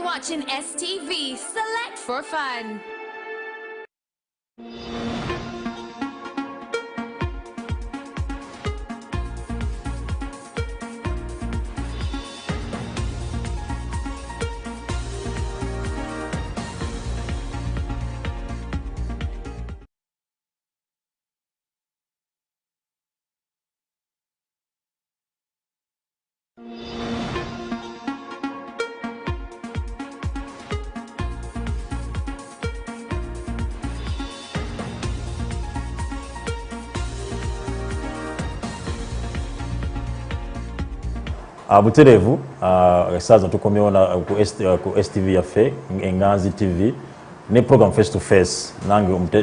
watching STV. Select for fun. Buterevu saza tukomyewo ku STV yaffe Enganzi TV ne program face to face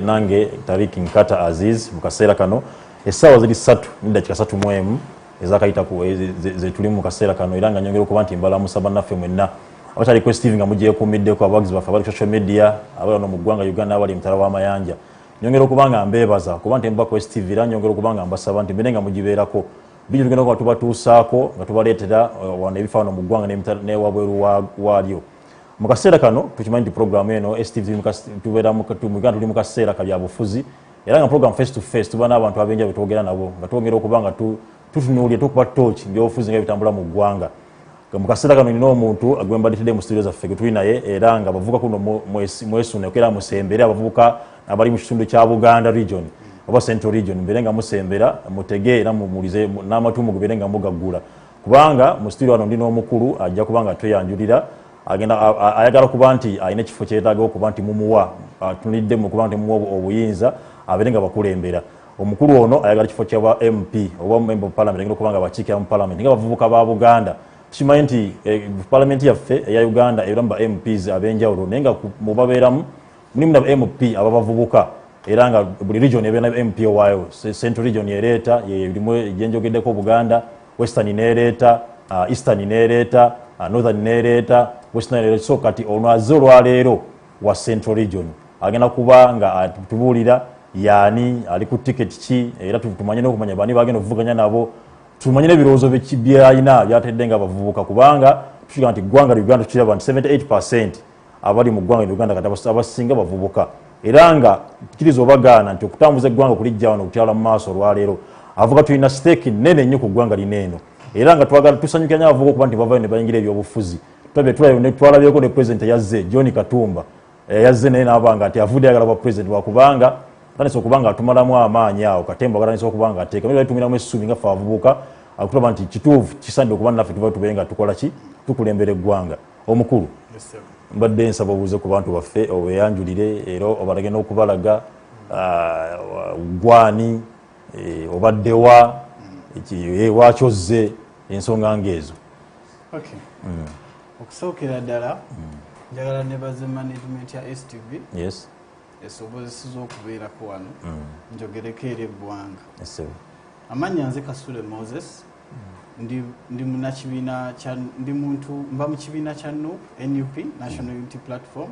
nange Tarik Nkata Aziz mukaseera kano essaawa ziri 3 n'eddakiika 3 ezakayita ku zetulimu mu kaseera kano era nga nyongera okuba nti mbalamusa bannaffe mwenna abatali ku STV nga mugyekuumiddeko abawagizi baffe abali ku social media abali wano mu ggwanga Uganda abali emitala w'amayanja nyongera okuba nga mbeebaza kuba nti mba ku STV era nyongera okuba nga mbasaba nti mbere nga mugibeerako bijjo tugenda kuba tubatuusaako nga tubaleetera wano ebifaano mu ggwanga ne wabweru waalyo mu kaseera kano tukimanyi nti programu eno STV tubeera mu Uganda tuli mu kaseera ka byabufuzi era nga program face to face tuba n'abantu abenjawulo twogera nabo nga twongera okuba nga tutunuulira tukuba tooki byobufuzi nga bitambula mu ggwanga mu kaseera kano nina omuntu gwembaditidde mu studio zaffe gwe tuli naye era nga abavubuka kuno mwesuneko era musembere abavubuka abali mu kitundu kya Buganda region oba Central region mbere nga musembera mutege era mumulize n'amatumu gubere nga mugaggula kubanga mu studio wano ndina omukulu ajja kubanga tweyanjulira agenda ayagala kuba nti alina ekifo kyetaaga okuba nti mumuwa tunidde mu kuba nti mumuwa obuyinza abere nga bakulembera omukulu ono ayagala ekifo ky'aba MP oba member of parliament ngenda kubanga bakiikira mu parliament nga bavubuka ba Buganda tukimanyi nti parliament yaffe eya Uganda era ba MPs abenjawulo naye nga mubabeeramu mulimu na MP ababavubuka era nga buli region ebe na MP waayo Central region yereeta yelimu jenjogeddeko Buganda Western nereeta Eastern nereeta Northern nereeta Western nereeta so kati ono azze olwaleero wa Central region agenda kuba nga tubuulira yaani ali ku ticket ki era tumanye n'okumanya bani bagenda okuvuganya nabo tumanye n'ebirowoozo byalina byatedde nga bavubuka kubanga tukiga nti ggwanga Uganda tukiraba nti 78% abali mu ggwanga Uganda kati abasinga bavubuka era nga kirizo obagaana nti okutambuza eggwanga kulijja wano okutyala mu maaso olwaleero avuga tulina stake nnene nnyo ku ggwanga lineeno era nga twagala tusanyukiranya abavuga okuba nti bavayo ne bayingira ebyobufuzi twalabyeko ne president yazze John Katumba yazze naye n'abanga nti avudde ayagala kuba president wakubanga tanisa okubanga atumalamu amaanyi awo katemba batanisa okubanga ateeka naye tumiramu essuubi nga ffe abavubuka akutulaba nti kituufu kisaanidde okuba naffe tuvayo tubeere nga tukola ki tukulembera eggwanga omukulu mbadde nsaba obuuze ku bantu baffe obeyanjulire era obalage n'okubalaga gwani obaddewa wakyozze ensonga ng'ezo okusookera ddala njagala nebaze management ya STV esobozesiza okubeerako wano njogereko eri eggwanga amannya nze Kasule Moses ndi munakibiina ndi muntu mba mu kibiina kya NUP National Unity Platform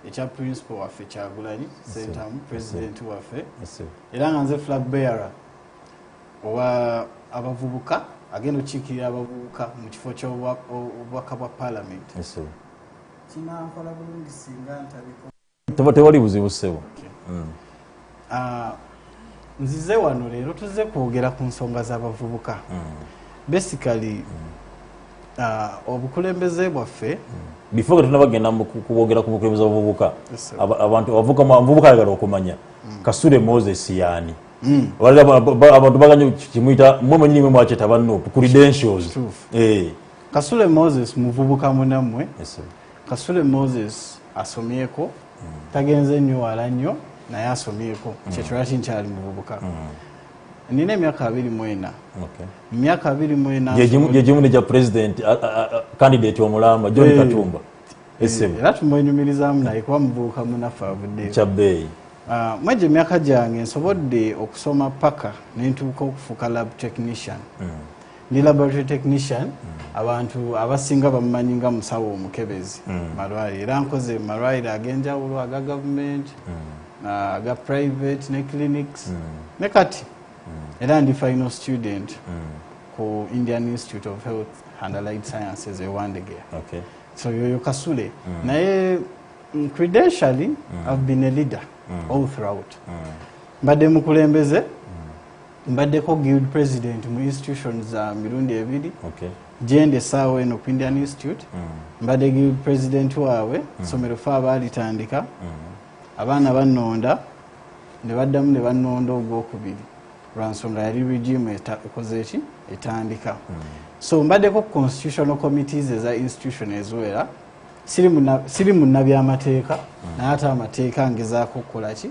ekya principal waffe Kyagulanyi Sentamu president waffe era nga nze flag bearer owa abavubuka agenda okukiikirira abavubuka mu kifo ky'obubaka bwa parliament kinankola bulungi singa ntabiko tewali buzibu ssebo nzize wano leero tuzze kwogera ku nsonga z'abavubuka basically obukulembeze bwaffe before tunabagenda kubogera ku bukulembeze bw'abavubuka abantu abavubuka ayagala okumanya Kasule Moses yani abantu baganya kimuyita mmwe nyinyi mwakyeta banno credentials Kasule Moses muvubuka munammwe Kasule Moses asomyeko tagenze nnyo wala nnyo naye asomyeko kyekirwaki nkyali muvubuka nina emyaka 24 emyaka 24 yejimu ne ja president candidate omulamba John Katumba era tumwenyumirizamu naye kuba muvubuka munaffe avuddeyo kyabbeeyi mwegyo emyaka gyange nsobodde okusoma paka nentuuka okufuuka lab technician ndi laboratory technician abantu abasinga bamumanyi nga musawo omukebezi malwaliro era nkoze malwaliro ag'enjawulo aga government aga private ne clinics ne kati era ndi final student ku Indian Institute of Health and Allied Sciences e Wandegea so yoyo Kasule naye credentially I've been a leader all throughout mbadde mukulembeze mbaddeko guild president mu institutions za mirundi ebiri gende sawa eno ku Indian Institute mbadde guild president waabwe somero fa abalitandika abaana bannonda ne baddamu ne bannonda ogwokubiri lwansonga yali regime ekozeeki etandika so mbaddeko constitutional committees eza institution eziwera siri munnabyamateeka naye ate amateeka ngezaako okukolaki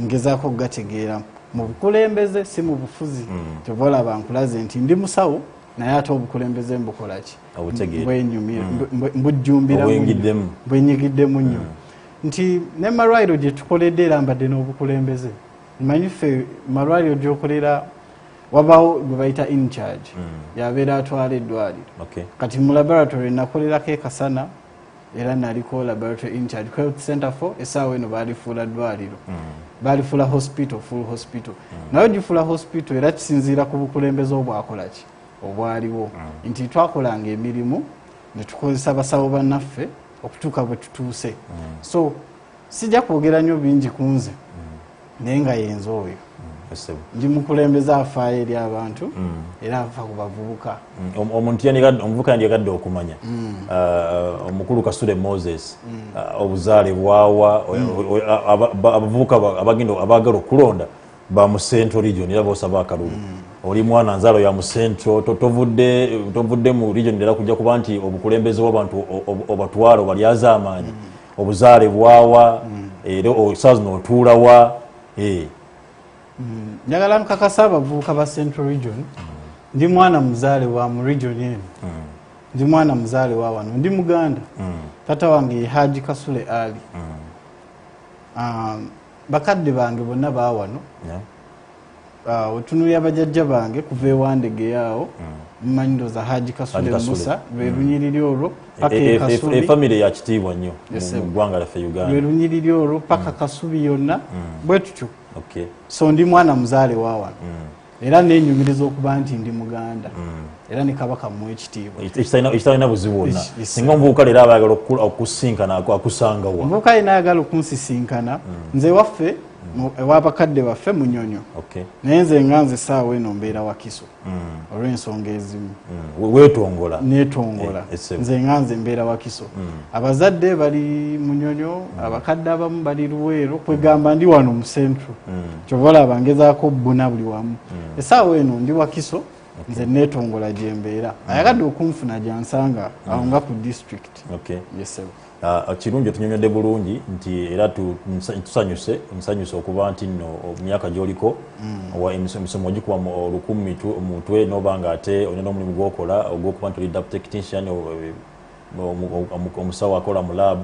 ngezaako okugategeera mu bukulembeze si mu bufuzi tebolaba nkulaze nti ndi musawo naye ate obukulembeze mbukolaki mbujjumbira bwenyigiddemu nnyo nti ne malwaliro gye tukoledde era mbadde n'obukulembeze mmanyi ffe malwaliro gyokolera wabawo gwe bayita in charge yabeera atwala eddwaliro kati mu laboratory nakolerako ekasana era naliko laboratory in charge health center for esaawa eno baalifuula ddwaliro baalifuula hospital full hospital naye gifuula hospital era kisinziira ku bukulembeze obwakolaki obwaliwo nti twakolanga emirimu ne tukozesa basawo bannaffe okutuuka bwe tutuuse so sijja kwogera nnyo bingi ku nze naye nga yenze oyo ndi mukulembeza afaayo eri abantu era ava ku bavubuka omuvubuka yandiyagadde okumanya omukulu Kasule Moses obuzaale bwawa abavubuka abagenda okulonda ba mu Central region era boosaba akalulu oli mwana nzalo ya mu Central tovudde mu region era kujja kuba nti obukulembeze bw'abantu obatwala obalyaza amaanyi obuzaale bwawa era osaazi n'otuulawa njagala nkakasa abavubuka ba Central region ndi mwana muzaale wa mu region eno ndi mwana muzaale wa wano ndi Muganda tata wange Haji Kasule Ali bakadde bange bonna ba wano otunulya bajjajja bange kuva ewandege yawo mmanyindo za Haji Kasule Musa lwe lunyiriri olwo paka Kasubi family ya kitiibwa nnyo mu ggwanga lyaffe Uganda lwe lunyiriri olwo paka Kasubi yonna bwe tutyo so ndi mwana muzaale wa wano era nenyumiriza okuba nti ndi Muganda era ne Kabaka muwe ekitiibwa ekitalina buzibu bwonna singa omuvubuka leero abayagala okusinkana akusanga wa omuvubuka yina ayagala okunsisinkana nze waffe ewabakadde baffe Munyonyo naye nze nga nze saawa eno mbeera Wakiso olw'ensonga ezimu weetongola neetongola nze nga nze mbeera Wakiso abazadde bali Munyonyo abakadde abamu bali Luweero kwegamba ndi wano mu Central kyova olaba ngezaako bbuna buli wamu esaawa eno ndi Wakiso nze neetongola gye mbeera ayagadde okunfuna gyansanga awo nga ku district kirungi otunyonyodde bulungi nti era nsanyuse okuba nti nno emyaka gy'oliko emisomo gikuba olukumi mutwe noba nga ate olina n'omulimu gwokola ogwokuba nti oli deputy technician omusawo akola mu lab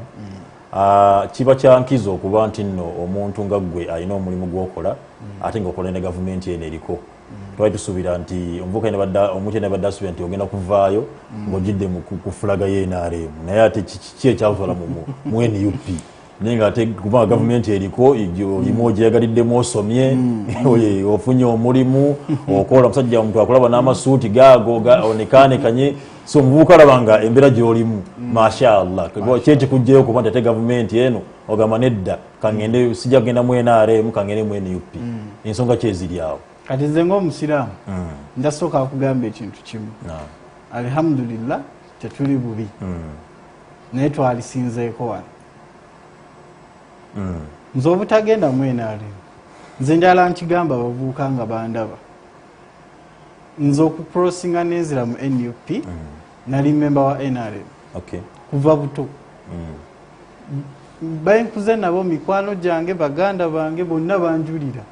kiba kyankiza okuba nti nno omuntu nga ggwe alina omulimu gwokola ate ngaokola ne gavumenti eno eriko twali tusuubira nti omuntu ene badde asuubira nti ogenda kuvaayo ng'ogidde ku fulaga y'NRM naye ate kiki ekyakutwala mu NUP naye nga ate kubanga gavumenti eriko olimu ogyeyagaliddemu osomye ofunye omulimu okola omusajja omuntu akulaba n'amasuuti gaago onekaanekanye so omuvubuka alaba nga embeera gy'olimu mashallah kyekikugjeyo okuba nti ate gavumenti eno ogamba nedda kangende sijja kugenda mu NRM kangende mu NUP ensonga kyeziri awo kati nze ng'omusiraamu ndasooka kugamba ekintu kimu alhamdulillah tetuli bubi naye twalisinzeeko wano nze obutagenda mu NRM nze njala nkigamba abavubuka nga bandaba nze okucrossinga n'enzira mu NUP nali memba wa NRM kuva buto bankuze nabo mikwano gyange baganda bange bonna banjulira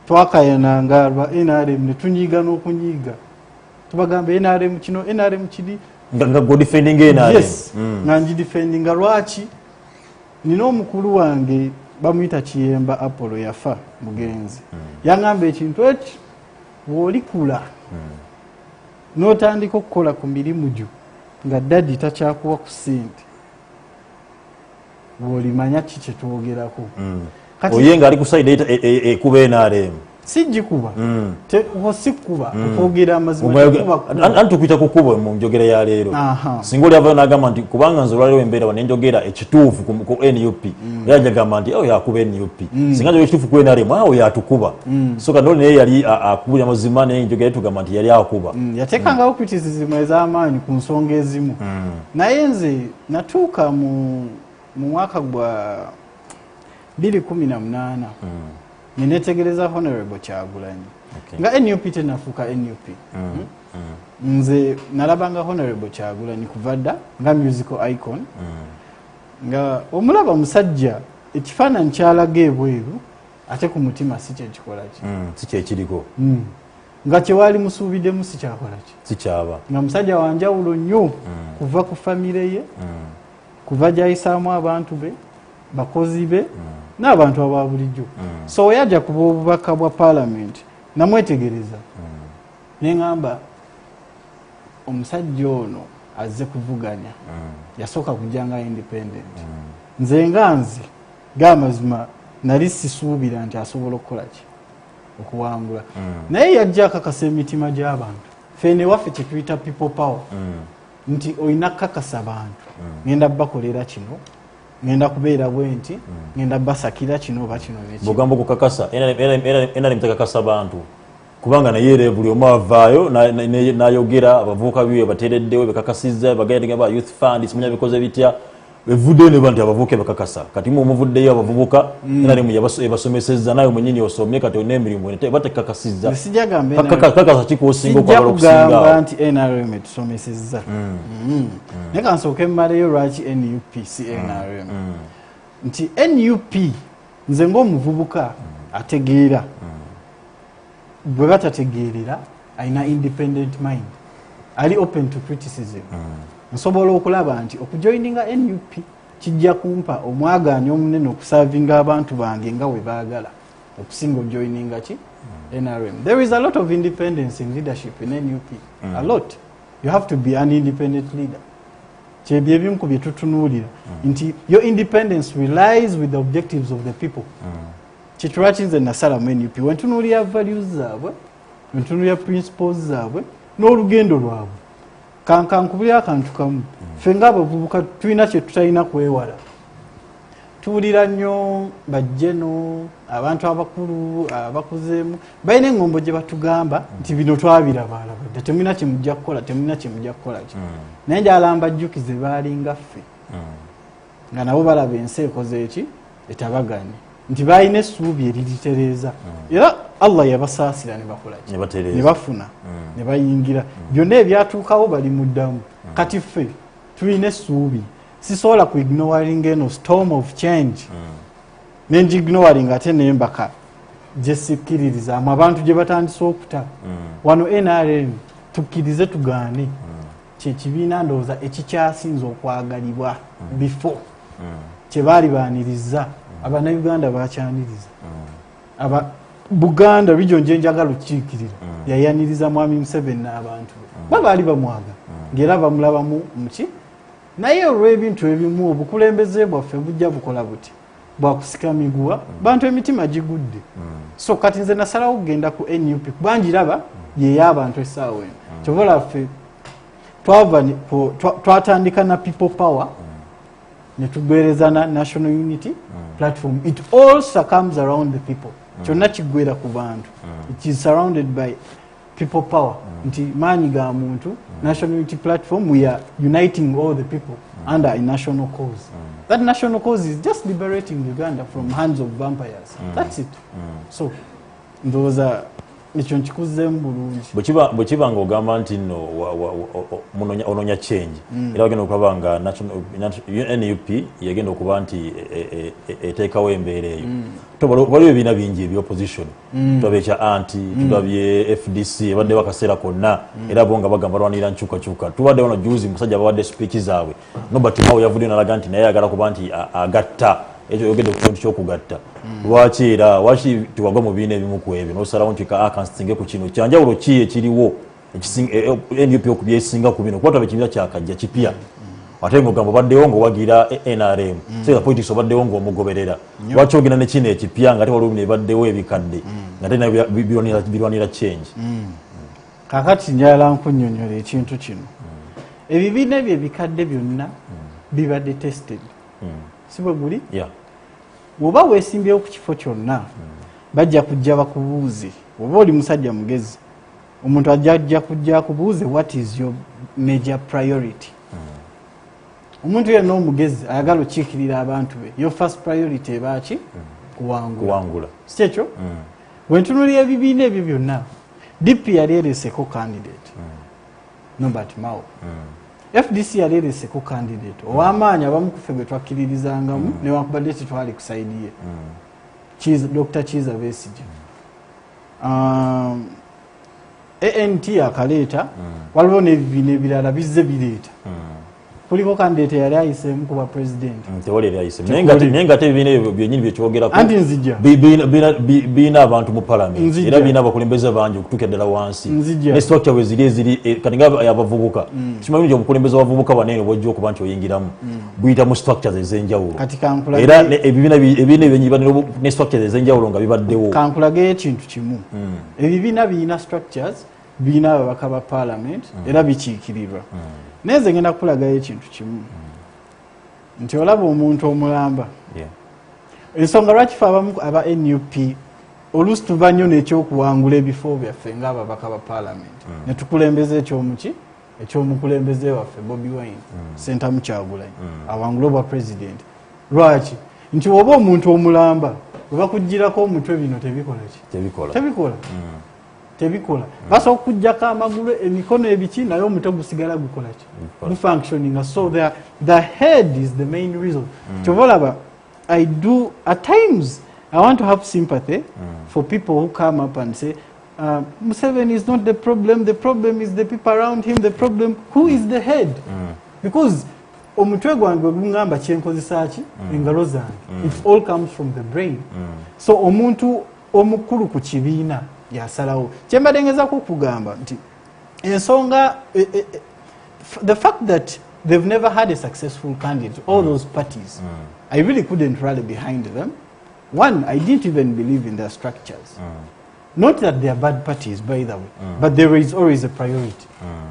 twakayananga lwa NRM ne tunyiga n'okunyiga tubagamba NRM kino NRM kiri nga go defending NRM yes nga nji defending lwaki nina omukulu wange bamuyita Kiyemba Apollo yafa mugenzi yangamba ekintu eki bw'olikula n'otandika okukola ku mirimu gyo nga daddi takyakuwa ku ssente bw'olimanya ki kye twogerako oye nga ali ku side ekuba NRM sijikuba te osikuba okwogera amazima kuba antukwita kukuba mu njogera ya leero singa oli avayo n'agamba nti kubanga nze olwaleero embeera wa nenjogera ekituufu ku NUP era jagamba nti yakuba NUP singa njogera ekituufu ku NRM awo yatukuba so kati oli naye yali akubira amazima naye njogera tugamba nti yali akuba yateekangawo criticism ez'amaanyi ku nsonga ezimu naye nze natuuka mu mwaka gwa 2018 nenetegereza Honorable Kyagulanyi nga NUP tenafuuka NUP nze nalabanga Honorable Kyagulanyi kuva dda nga musical icon nga omulaba musajja ekifaananyi kyalaga ebweru ate ku mutima si kyekikola ki si kyekiriko nga kyewali musuubiddemu si kyakola ki si kyaba nga musajja wanjawulo nnyo kuva ku famire ye kuva gyayisaamu abantu be bakozi be n'abantu aba bulijjo so oyajja kuba obubaka bwa parliament namwetegereza neŋŋamba omusajja ono azze kuvuganya yasooka kujjanga independent nze nga nze g'amazima nali sisuubira nti asobola okukola ki okuwangula naye yajja akakasa emitima gy'abantu fene waffe kyetuyita people power nti olina kakasa bantu ngenda bakolera kino ngenda kubeera bwenti ngenda basakira kino oba kino neki bugamba kukakasa ena limtakakasa bantu kubanga naye era buli omu avaayo n'ayogera abavubuka biwe bateereddewo bekakasizza bagenda ba youth fund simanya bikoze bitya bevuddeyo ne bantu abavubuka bakakasa kati mu omuvuddeyo abavubuka era ne yabasomesezza naye mwennyini osomye kati olina emirimu batekakasizza kakasa kikosinga okwagala okusinga nti NRM etusomesezza naye kansooke mmaleyo lwaki NUP si NRM nti NUP nze ng'omuvubuka ategeera bwe batategeerera alina independent mind ali open to criticism nsobola okulaba nti okujoininga NUP kijja kumpa omwagaanyi omunene okusavinga abantu bange nga we baagala okusinga ojoininga ki NRM. There is a lot of independence in leadership in NUP. A lot. You have to be an independent leader. Kyebyo ebimu ku bye tutunuulira nti your independence relies with the objectives of the people. Kyetulwaki nze nasala mu NUP wentunuulira values zaabwe wentunuulira principles zaabwe n'olugendo lwabwe kankankubulira akantu kamu ffe ng'abavubuka tulina kye tutalina kwewala tuwulira nnyo bajjeno abantu abakulu abakuzeemu balina eŋŋombo gye batugamba nti bino twabirabalabadde temulina kye mujja kukola temulina kye mujja kukola ki naye njala mbajjukize baalinga ffe nga nabo balaba ensi ekoze eki etabaganye nti balina essuubi eriritereeza era Allah yabasaasira ne bakola ki ne bafuna ne bayingira byonna ebyatuukawo bali muddamu kati ffe tulina essuubi sisobola ku ignoring eno storm of change nenji ignoring ate nembaka gyesikkiririzaamu abantu gye batandise okuta wano NRM tukkirize tugaane kyekibiina ndowooza ekikyasinza okwagalibwa before kyebaali baaniriza abanayuganda bakyaniriza aba Buganda region gye njagala okukiikirira yayaniriza mwami Museveni n'abantu be baali bamwaga ng'era bamulabamu muki naye olw'ebintu ebimu obukulembeze bwaffe bujja bukola buti bwakusika miguwa bantu emitima gigudde so kati nze nasalawo kugenda ku NUP kubanjiraba yeey'abantu essaawa eno kyobola ffe twatandika na people power ne tugwereza na national unity platform. It all succumbs around the people. Kyonna kiggwera ku bantu. It is surrounded by people power. Nti maanyi ga muntu national unity platform, we are uniting all the people under a national cause. That national cause is just liberating Uganda from hands of vampires. That's it. So those are ekyo nkikuzeemu bulungi bwe kiba ng'ogamba nti nno ononya change era wagenda okulaba nga NUP yagenda okuba nti eteekawo embeera eyo waliwo ebibiina bingi ebyopposition tulabye ekya anti tulabye FDC ebadde bakaseera konna era bo nga bagamba balwanirira nkyukakyuka tubadde wano juzi musajja bawadde speech zaabwe Nobert Mao yavuddeyo n'alaga nti naye ayagala kuba nti agatta ekyo yogedde ku kintu ky'okugatta lwaki era waki tiwagwa mu bibiina ebimu ku ebyo n'osalawo nti akansitinge ku kino kyanjawulo ki ekiriwo NUP okubyesinga ku bino kuba tulaba ekibiina kyakajja kipya ate ng'ogamba obaddewo ng'owagira NRM so politics obaddewo ng'omugoberera lwaki ogenda ne kino ekipya nga ate waliwo bino ebaddewo ebikadde nga ate birwanira change. Kakati njala nkunnyonnyola ekintu kino ebibiina ebyo ebikadde byonna bibadde tested si bwe guli bw'oba weesimbyewo ku kifo kyonna bajja kujja bakubuuze oba oli musajja mugezi omuntu ajja kujja akubuuze what is your major priority. Omuntu yenna omugezi ayagala okukiikirira abantu be your first priority ebaaki kuwangula si ekyo wentunulira ebibiina ebyo byonna DP yali ereeseko candidate Norbert Mao FDC yali ereeseko candidate ow'amaanyi abamu ku ffe gwe twakkiririzangamu newankubadde tetwali ku sayidi ye Dr. Kiza Besigye ANT akaleeta waliwo n'ebibiina ebirala bizze bireeta kuliko candidate yali ayiseemu kuba president naye nga ate ebibiina ebyo byennyini byekyogerako anti nzija biina abantu mu parliament era biina abakulembeze bangi okutuuka ddala wansi ne structure we ziri kati nga abavubuka kimanyi nti obukulembeze abavubuka banene bwojja okuba nti oyingiramu buyita mu structures ez'enjawulo era ebibiina ebyenyi ne structures ez'enjawulo nga bibaddewo kankulageyo ekintu kimu ebibiina biina structures biina ababaka ba parliament era bikiikirirwa neze ngenda kulagayo ekintu kimu nti olaba omuntu omulamba ensonga lwaki fe abamu aba NUP oluusi tuva nnyo n'ekyokuwangula ebifo byaffe ng'ababaka ba parliament ne tukulembeza ekyomukulembeze waffe Bobi Wine Sentamu Kyagulanyi awangula obwa president lwaki nti oba omuntu omulamba bwe bakugirako omutwe bino tebikola basobola okujjako amagulu emikono ebiki naye omutwe gusigala gukola ki gufunctioning so the head is the main reason kyova olaba I do at times I want to have sympathy for people who come up and say Museveni is not the problem is the people around him, the problem who is the head because omutwe gwange gungamba kyenkozesa ki engalo zange it all comes from the brain so omuntu omukulu ku kibiina yasalawo kyembadde ngezako okugamba nti ensonga the fact that they've never had a successful candidate all those parties I really couldn't rally behind them. One, I didn't even believe in their structures. Not that they are bad parties by the way but there is always a priority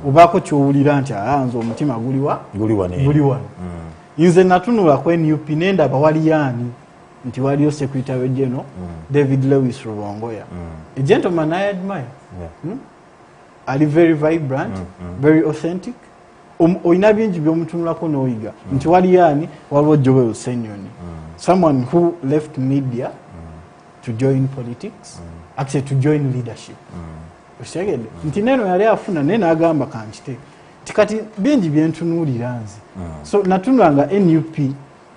obaako kyowulira nti nze omutima guli wano nze natunula ku NUP nendaba waliyaani nti waliyo secretary general David Lewis Rubongoya a gentleman I admire ali very vibrant very authentic oyina bingi byomutunulako n'oyiga nti waliyaani waliwo Joel Senyoni someone who left media to join politics actually to join leadership okitegedde nti neno yali afuna naye n'agamba kankite tikati bingi byentunuulira nze so natunulanga NUP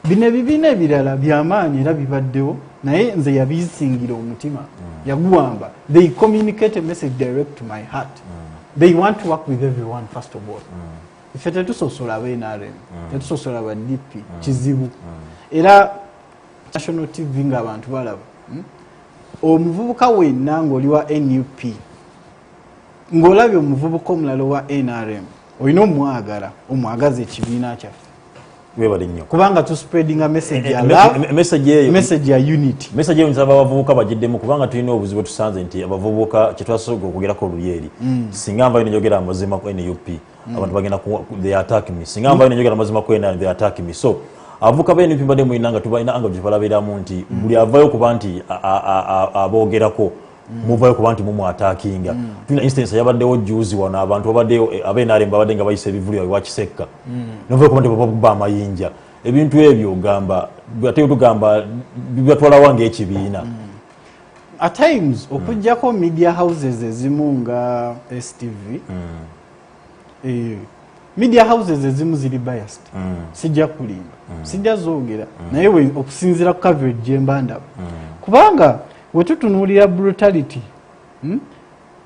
bino ebibiina ebirala byamaanyi era bibaddewo naye nze yabisingira omutima yaguwamba they communicate a message direct to my heart they want to work with everyone first of all ife tetusosola aba NRM tetusosola aba DP kizibu era national TV ng'abantu balaba omuvubuka wenna ng'oli wa NUP ng'olabye omuvubuka omulala wa NRM olina omwagaza ekibiina kyaffe webali nnyo kubanga tu spreading a message ya love message ya unity message eyo nzaba abavubuka bagiddemu kubanga tulina obuzibu tusanze nti abavubuka kyetwasobola okugerako olulyeri singa nva njogera amazima ku NUP abantu bagenda they attack me singa nva njogera amazima ku NRM they attack me so avuka bene pimbade mu inanga tubalina anga gipalabiramu nti buli avayo kuba nti aboogerako muvayo kuba nti mumu attackinga tuna instance yabaddewo juzi wana abantu babaddeyo abenare mbabadde nga bayise ebivuliro wa Kisekka novayo kuba nti babakuba amayinja ebintu ebyo ogamba ate tugamba bibatwala wange ekibiina at times okujjako media houses ezimu nga STV media houses ezimu ziri biased sijja kulimba sijja zoogera naye okusinzira ku coverage gyembandaba kubanga wetutunuulira brutality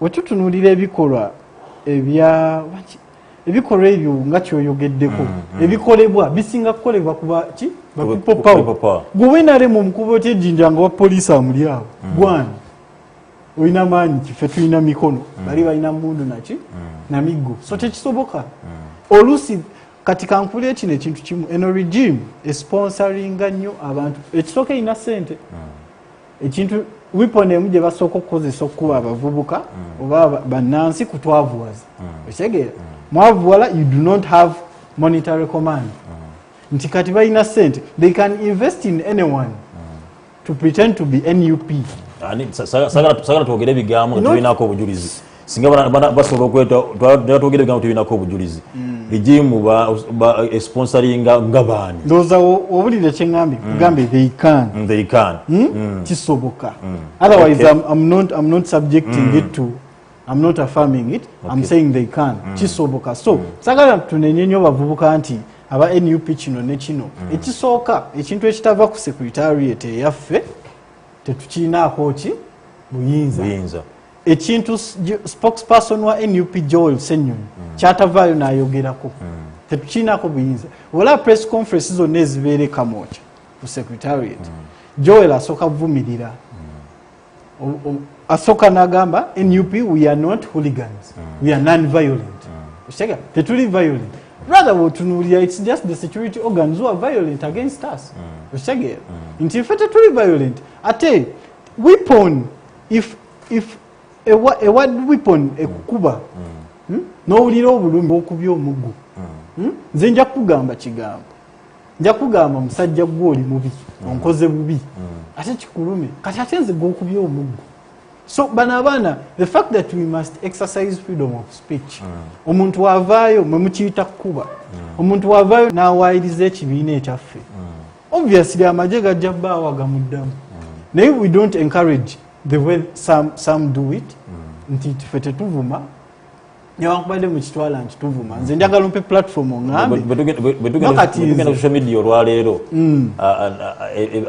wetutunuulira ebikolwa ebyo nga kyoyogeddeko ebikolebwa bisinga kukolebwa kuba ki bapipopawo gwe naremu omukuba oti ejjinja nga wa poliisi amuli awo gwani olina maanyi kife tulina mikono bali balina mundu naki namiggo so tekisoboka oluusi kati kankule kino ekintu kimu eno regime esponsoringa nnyo abantu ekisooka ina ssente ekintu weapon emu gye basooka okukozesa okukuba abavubuka oba bannansi kutwavuwaza okitegeera mwavuwala you do not have monetary command nti kati balina ssente they can invest in anyone to pretend to be NUP sagala twogere ebigambo nga tubinako obujulizi singa basobola okweta twogere ebigambo tubinako obujulizi rigimu sponsoringa nga baani ndowooza owulire kyeŋŋambye kugambe they can kisoboka otherwise I'm not subjecting it to I'm not affirming it I'm saying they can kisoboka so sagala tunenye nnyo bavubuka nti aba NUP kino ne kino ekisooka ekintu ekitava ku secretariat eyaffe tetukiinaako ki buyinza ekintu spokesperson wa NUP Joel Senyonyi kyatavaayo n'ayogerako tetukiinaako buyinza wala press conference zonna ezibeere Kamwokya ku secretariat Joel asooka kuvumirira asooka n'agamba NUP we are not hooligans we are non-violent tetuli violent rather wotunuulira it's just the security organs who are violent against us okitegeera nti ffe tetuli violent ate weapon if a word weapon ekukuba n'owulira obulumi okubya omuggo nze nja kugamba kigambo nja kugamba musajja gw'oli mubi onkoze bubi ate kikulume kati ate nze gw'okubya omuggo so bano abaana the fact that we must exercise freedom of speech omuntu wavaayo mwe mukiyita kukuba omuntu wavaayo n'awaayiriza ekibiina ekyaffe obviously amagye gajja bbaawo agamuddamu naye we don't encourage the way some do it nti ffe tetuvuma newankubadde mukitwala nti tuvuma nze njagala mpe platform oŋŋambe social media olwaleero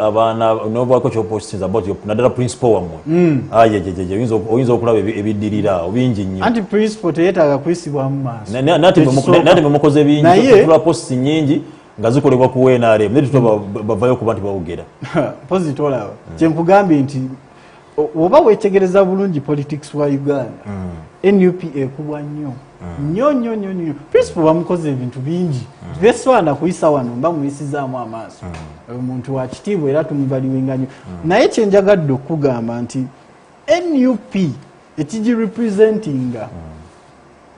abaana novaako kyopostinza about naddala principal wammwe oyinza okulaba ebiddirira bingi nnyo anti principal teyeetaaga kuyisibwamu maaso nate bemukoze bingi tula posti nyingi nga zikolebwa ku NRM naye tuba bavayo kuba nti bawogera pozi tolaba kyenkugambye nti oba wetegereza bulungi politics wa Uganda NUP ekubwa nnyo principal bamukoze ebintu bingi beswana kuyisa wano mba muyisizaamu amaaso omuntu wa kitiibwa era tumubaliwenga nnyo naye kyenjagadde okugamba nti NUP ekigi representinga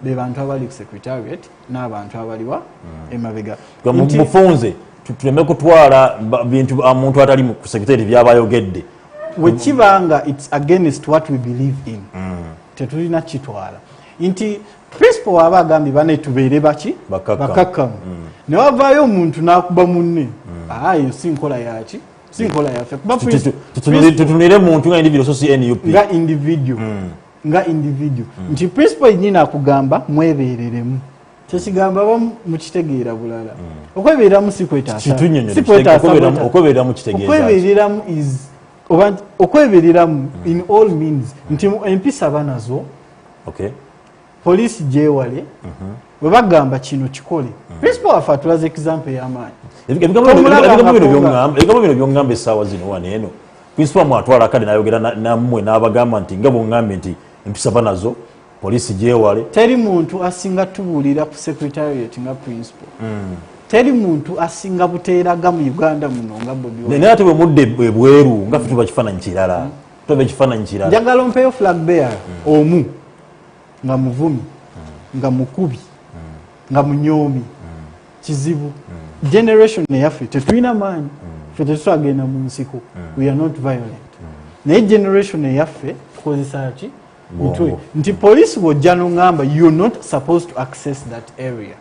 be bantu abali ku secretariat n'abantu abaliwa emabega mufunze tuleme kutwala bintu omuntu atali ku secretariat byabayogedde wekibanga it's against what we believe in tetulina kitwala nti principal waba agambye bane tubeere baki bakakkamu ne wavaayo omuntu n'akuba munne ayo si nkola yaki si nkola yaffe tutunire muntu nga individual so si NUP nga individual nti principal yennyini akugamba mwebeereremu kyekigamba aba mukitegeera bulala okwebeereramu si kwetaasaokwebeereramu is okwebereramu in all means nti empisa banazo police gyewale bwe bagamba kino kikole principal waffe atulaza example y'amaanyi ebigambo bino byongamba essaawa zino wano eno principal mwatwala akade n'ayogera nammwe n'abagamba nti nga bwongambe nti empisa banazo police gyewale teri muntu asinga tubuulira ku secretariat nga principal teri muntu asinga buteeraga mu Uganda muno nga Bobi Wine naye ate bwe mudde ebweru nga ffe tuba kifaananyi kirala tuba ekifaananyi kirala njagala mpeyo flag bearer omu nga muvumi nga mukubi nga munyoomi kizibu generation eyaffe tetulina maanyi ffe tetutwagenda mu nsiko we are not violent naye generation eyaffe tukozesa ki nti police bw'ojja n'oŋŋamba you're not supposed to access that area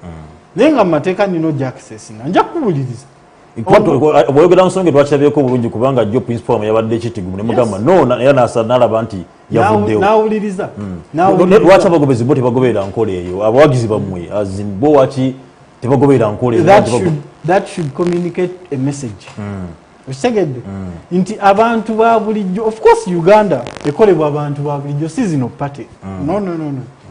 naye nga mumateeka nina ojja accessinga nja kukuwuliriza bw'oyogera nsonga twakilabyeko bulungi kubanga jjo principal wamwe yabadde ekitigumu ne mugamba no era n'alaba nti yavuddewo n'awuliriza lwaki abagobezi bo tebagoberera nkola eyo abawagizi bammwe bo waki tebagoberera nkola eyo that should communicate a message okitegedde nti abantu ba bulijjo of course Uganda ekolebwa abantu ba bulijjo si zino party no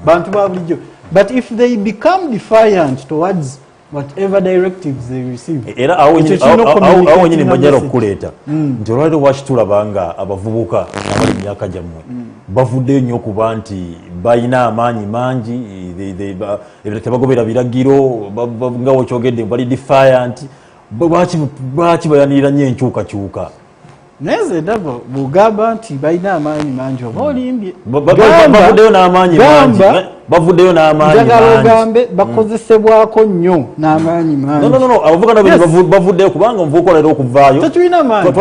bantu ba bulijjo but if they become defiant towards whatever directives they receive. Era awo nyini mbajala okuleeta nti olwaliro lwaki tulabanga abavubuka abali mu myaka gyammwe bavuddeyo nnyo okuba nti balina amaanyi mangi tebagobera biragiro nga wokyogedde bali defiant lwaki bayanirira nnyo enkyukakyuka naye nze ndaba bw'ogamba nti balina amaanyi mangi oba olimbye bavuddeyo n'amaanyi njagala ogambe bakozesebwako nnyo n'amaanyi mangi abavubuka nabo bavuddeyo kubanga omuvubuka olera okuvaayo tetulina maanyi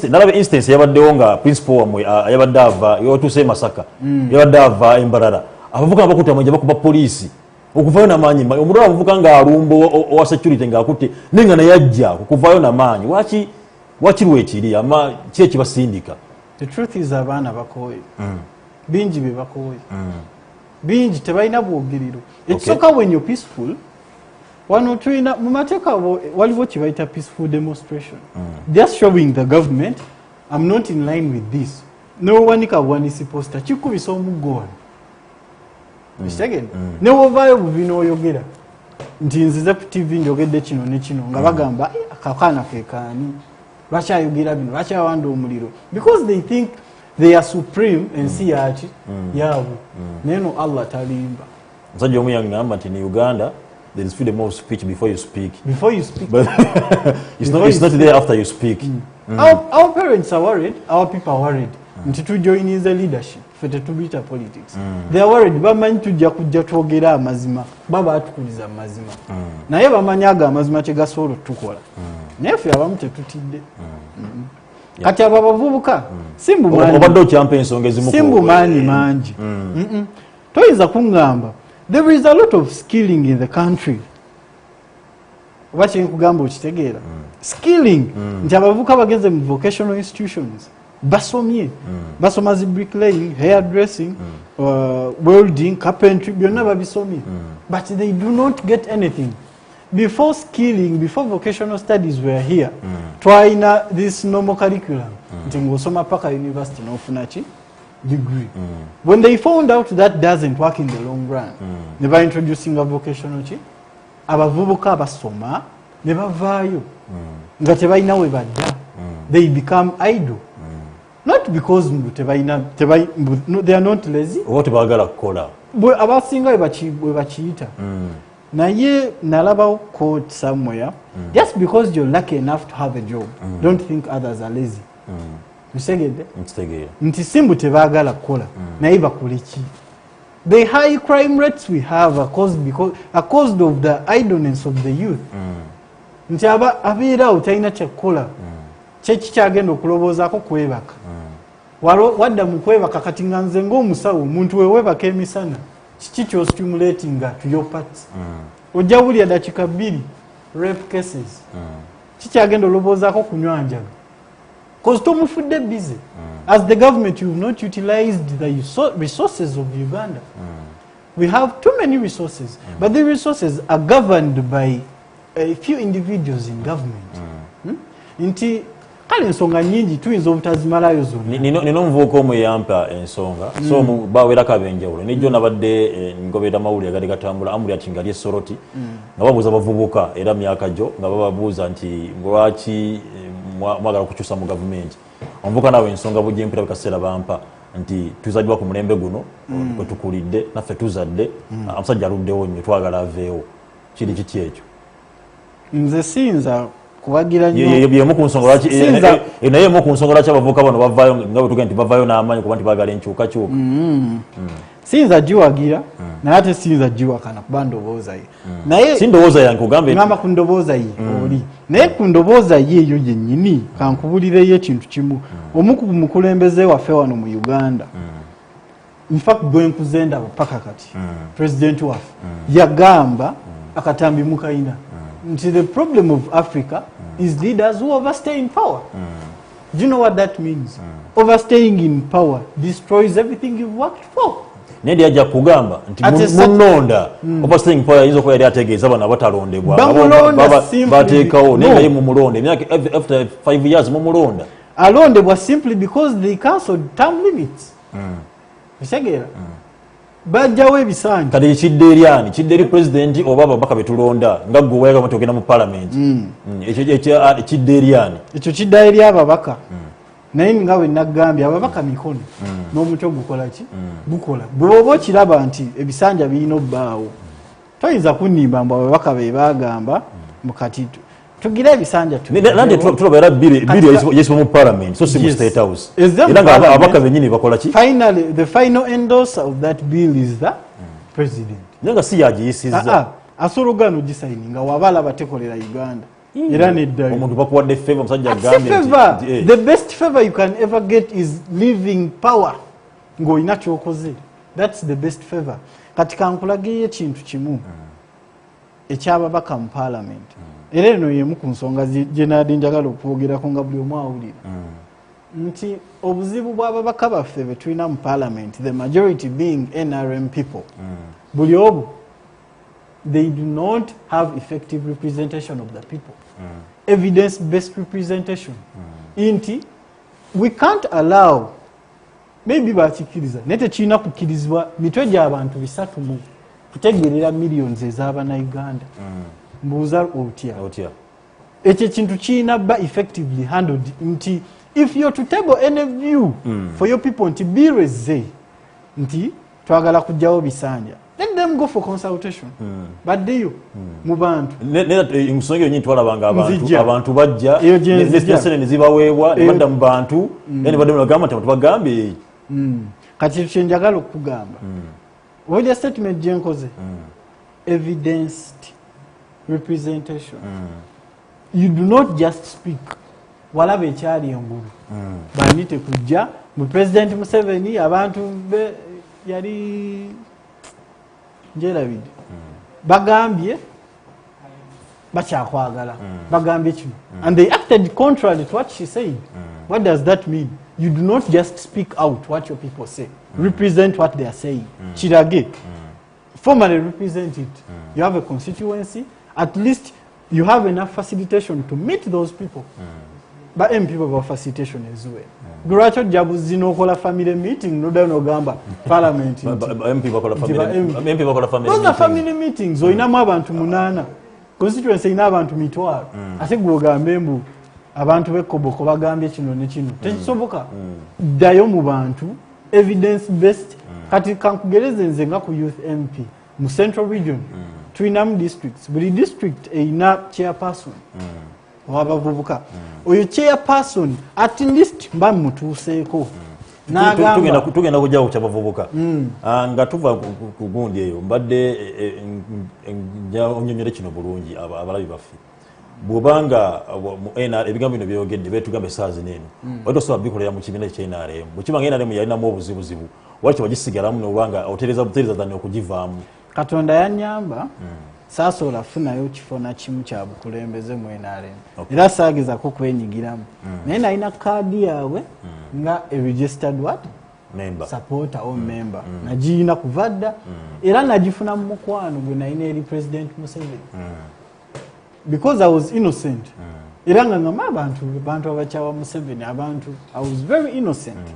nalaba instance yabaddewo nga principal wamwe yabadde ava yotuuse Masaka yabadde ava Embarara abavubuka bakutte amagye bakuba poliisi okuvaayo n'amaanyi omulala abavubuka ng'alumba owa security ng'akutte naye nga naye ajja okuvaayo n'amaanyi waki lwekiri ama ki ekibasindika the truth is abaana bakooye bingi bye bakooye bingi tebalina bwogerero ekisooka when you're peaceful wano tulina mu mateeka waliwo kye bayita peaceful demonstration just showing the government I'm not in line with this nowanika buwanisi posta kikubisa omuggo wano kitegedde newovaayo bubi n'oyogera nti nzize ku TV njogedde kino ne kino nga bagamba akakaana kekaani lwaki ayogera bino lwaki awanda omuliro because they think they are supreme and si yaki yaabwe naye no Allah talimba musajja omu yangamba nti in Uganda there is freedom of speech before you speak but it's not there after you speak our parents are worried our people are worried nti tujoinize leadership ffe tetubiyita politics they are worried bamanyi tujja kujja twogera amazima baba atukuliza amazima naye bamanyi ago amazima kye gasobola tukola naye ffe abamu tetutidde kati abo abavubuka obadde okyampa ensonga ezimu simbumaanyi mangi toyinza kuŋŋamba there is a lot of skilling in the country oba kyenkugamba okitegeera skilling nti abavubuka bageze mu vocational institutions basomye basoma zi bricklaying hair dressing welding carpentry byonna babisomye but they do not get anything before skilling before vocational studies were here twalina this normal curriculum nti ng'osoma paka university n'ofuna ki degree when they found out that doesn't work in the long run ne ba introducing a vocational ki abavubuka abasoma ne bavaayo nga tebalina we badda they become idle not because they are not lazy oba tebagala kukola abasinga we bakiyita naye nalabawo quote somewhere just because you're lucky enough to have a job don't think others are lazy musegedde nti simbu tebaagala kukola naye bakole ki the high crime rates we have are caused of the idleness of the youth nti abeerawo talina kyakukola kyekikyagenda okuloboozaako kwebaka wadda mu kwebaka kati nga nze ng'omusawo omuntu weewebaka emisana kiki kyostimulatinga to your parts ojja wulya dakika 2 rape cases kikyagenda oloboozaako kunywa njaga because tomufudde busy as the government you've not utilized the resources of Uganda we have too many resources but the resources are governed by a few individuals in government nti kale ensonga nyingi tuyinza obutazimalayo zonna nina omuvubuka omu yampa ensonga so bawerako ab'enjawulo nejjo nabadde ngoberera mawulire gali gatambula amuli ati ngali esoroti nga babuuza abavubuka era myaka gyo nga bababuuza nti lwaki mwagala kukyusa mu gavumenti omuvubuka nawe ensonga bujempira bikaseera bampa nti tuzaddwa ku mulembe guno kwe tukulidde naffe tuzadde omusajja aluddewo nnyo twagala aveewo kiri kiki ekyo nze siyinza kubagira yemu ku nsonga lwaki naye yemu ku nsonga lwaki abavubuka bano bavaayo nga bwe tugenda nti bavaayo n'amaanyi kuba nti baagala enkyukakyuka siyinza giwagira naye ate siyinza giwakana kuba ndowooza ye naye si ndowooza yange kugambe ngamba ku ndowooza ye oli naye ku ndowooza ye eyo gyennyini kankubulireyo ekintu kimu omu ku mukulembeze waffe wano mu Uganda in fact gwe nkuze ndaba paka kati president waffe yagamba akatambi mukayina nti the problem of Africa is leaders who overstay in power. Do you know what that means? Overstaying in power destroys everything you've worked for. Nedi ajja kugamba nti munonda overstaying power yizo ko yali ategeeza bana batalondebwa bateekawo naye mu mulonde emyaka after 5 years mu mulonda alondebwa simply because they cancelled term limits. Bisegera bajjawo ebisanja kati kidde eryani kidde eri president oba ababaka betulonda nga gwe wayaga mutogenda mu parliament ekyo kidde eryani ekyo kidda eri ababaka naye nga bwe nagambye ababaka mikono n'omuco gukola ki gukola bw'oba okiraba nti ebisanja birina obbaawo toyinza kunnimba mbu ababaka be bagamba mukati tugira ebisanja nandi tulabera biri yesiba mu parliament so si mu state house era nga ababaka benyini bakola ki finally the final endorser of that bill is the president nga si yagiyisizza asologano gisaini nga wabala batekolera Uganda era neddayo omuntu bakuwadde favor musajja gambe the best favor you can ever get is living power ng'olina kyokoze that's the best favor kati kankulagiye ekintu kimu ekyababaka mu parliament era eno yemu ku nsonga gye nadi njagala okwogerako nga buli omu awulira nti obuzibu bw'ababaka baffe be tulina mu parliament the majority being NRM people buli obu they do not have effective representation of the people evidence based representation inti we can't allow maybe bakikiriza naye tekirina kukirizibwa mitwe gy'abantu 3 mu kutegerera millions ez'abannayuganda mbuuza otya ekyo kintu kirina ba effectively handled nti if you're to table any view for your people nti bireze nti twagala kujjawo bisanja let them go for consultation baddeyo mu bantu ensonga eyo nyinyi twalabanga abantu bajja nesene nezibaweebwa ne badda mu bantu ne badda mu bagamba nti tubagambe kati ekyo kyenjagala okugamba owulira statement gye nkoze evidenced representation you do not just speak walaba ekyali engulu bani tekujja mu president Museveni abantu yali njerabide bagambye bakyakwagala bagambye kino and they acted contrary to what she said what does that mean you do not just speak out what your people say represent what they are saying kirage formally represent it you have a constituency at least you have enough facilitation to meet those people but MP people have facilitation as well Guracho jabuzi nokola family meeting noda nogamba parliament MP bakola family meetings oyinamu abantu 8 constituency ina abantu 12 ate gwogambe mbu abantu bekoboko bagambye kino ne kino tekisoboka dayo mu bantu evidence based kati kankugereze nze nga ku youth MP mu central region tuinamu districts buli district eina chairperson wabavubuka oyo chairperson at least mba mutuuseeko tugenda kujjawo kyabavubuka nga tuva ku gundi eyo mbadde onyonyole kino bulungi abalabi baffe bwobanga ebigambo bino byogedde betugamba essaazi neeno wali osobola bikolera mu kibiina ekya NRM bwekibanga NRM yalinamu obuzibuzibu waki wagisigalamu nobanga otereza ddani okugivaamu Katonda yanyamba saasobola kufunayo kifo na kimu kya bukulembeze mu NRM era saagezako kwenyigiramu naye nalina kaadi yaabwe nga a registered what supporter or member nagiina kuva dda era nagifuna mu mukwano gwe nalina eri president Museveni because I was innocent era nga ngamba abantu abakyawa Museveni abantu I was very innocent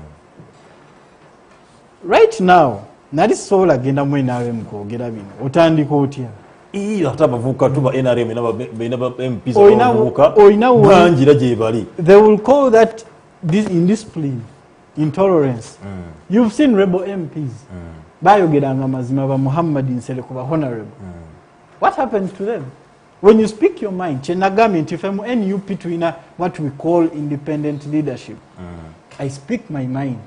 right now nali sobola genda mu NRM kwogera bino otandika otya ate abavubuka tuba NRM MPs abavubuka bangira gye bali they will call that indiscipline intolerance you've seen rebel MPs bayogeranga mazima ba Muhammad Nsereko ba honorable what happened to them when you speak your mind chenagami nti femu NUP tuina what we call independent leadership I speak my mind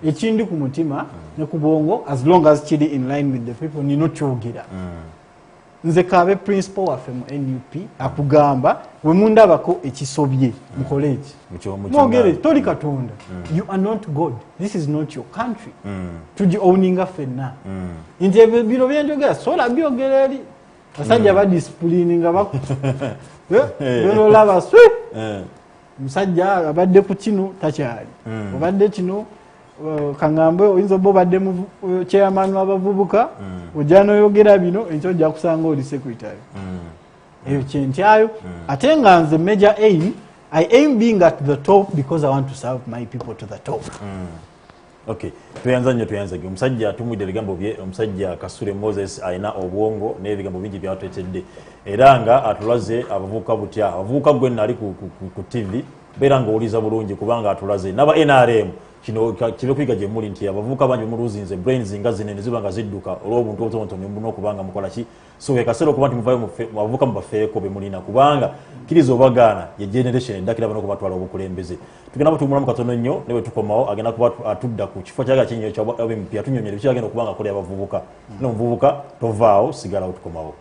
ekindi ku mutima ne ku bwongo as long as kiri in line with the people nino kyogera nze kabe principal waffe mu NUP akugamba we mundabako ekisobye mukole eki mwogere toli Katonda you are not God this is not your country tuji owninga fenna nti ebiro byenjogera sola byogera eri basajja ba discipline nga bako bino laba swi musajja abadde ku kino takyali obadde kino kangambe oyinza bo badde mu chairman w'abavubuka ojano yogera bino ekyo jja kusanga oli secretary eyo kyentyayo ate nga nze major aim I aim being at the top because I want to serve my people to the top Okay, tuyanza omusajja tumwidde ebigambo bye omusajja Kasule Moses alina obwongo n'ebigambo bingi by'atuletedde era nga atulaze abavubuka butya abavubuka gwe nali ku TV beera ng'owuliza bulungi kubanga atulaze n'aba NRM kino kibe kuyiga gye muli nti abavubuka bangi muluzinze brains nga zinene ziba nga zidduka olw'obuntu obutonotono n'okubanga mukola ki so kaseera okuba nti muvayo abavubuka mubafeeko be mulina kubanga kiriza obagaana ye generation eddakira bano okubatwala obukulembeze tugenda kutumulamu katono nnyo ne bwe tukomawo agenda kuba atudda ku kifo kyagala kinyo kyabempya tunyonyera biki agenda okubanga akolera abavubuka n'omuvubuka tovaawo sigalawo tukomawo.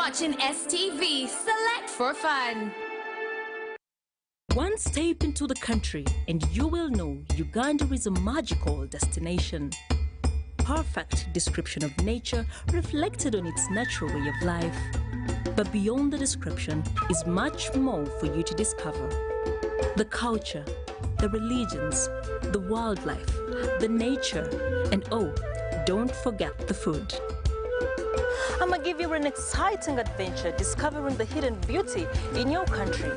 Watching STV, select for fun. One step into the country and you will know Uganda is a magical destination. Perfect description of nature reflected on its natural way of life. But beyond the description is much more for you to discover. The culture, the religions, the wildlife, the nature, and oh, don't forget the food. I'm gonna give you an exciting adventure discovering the hidden beauty in your country.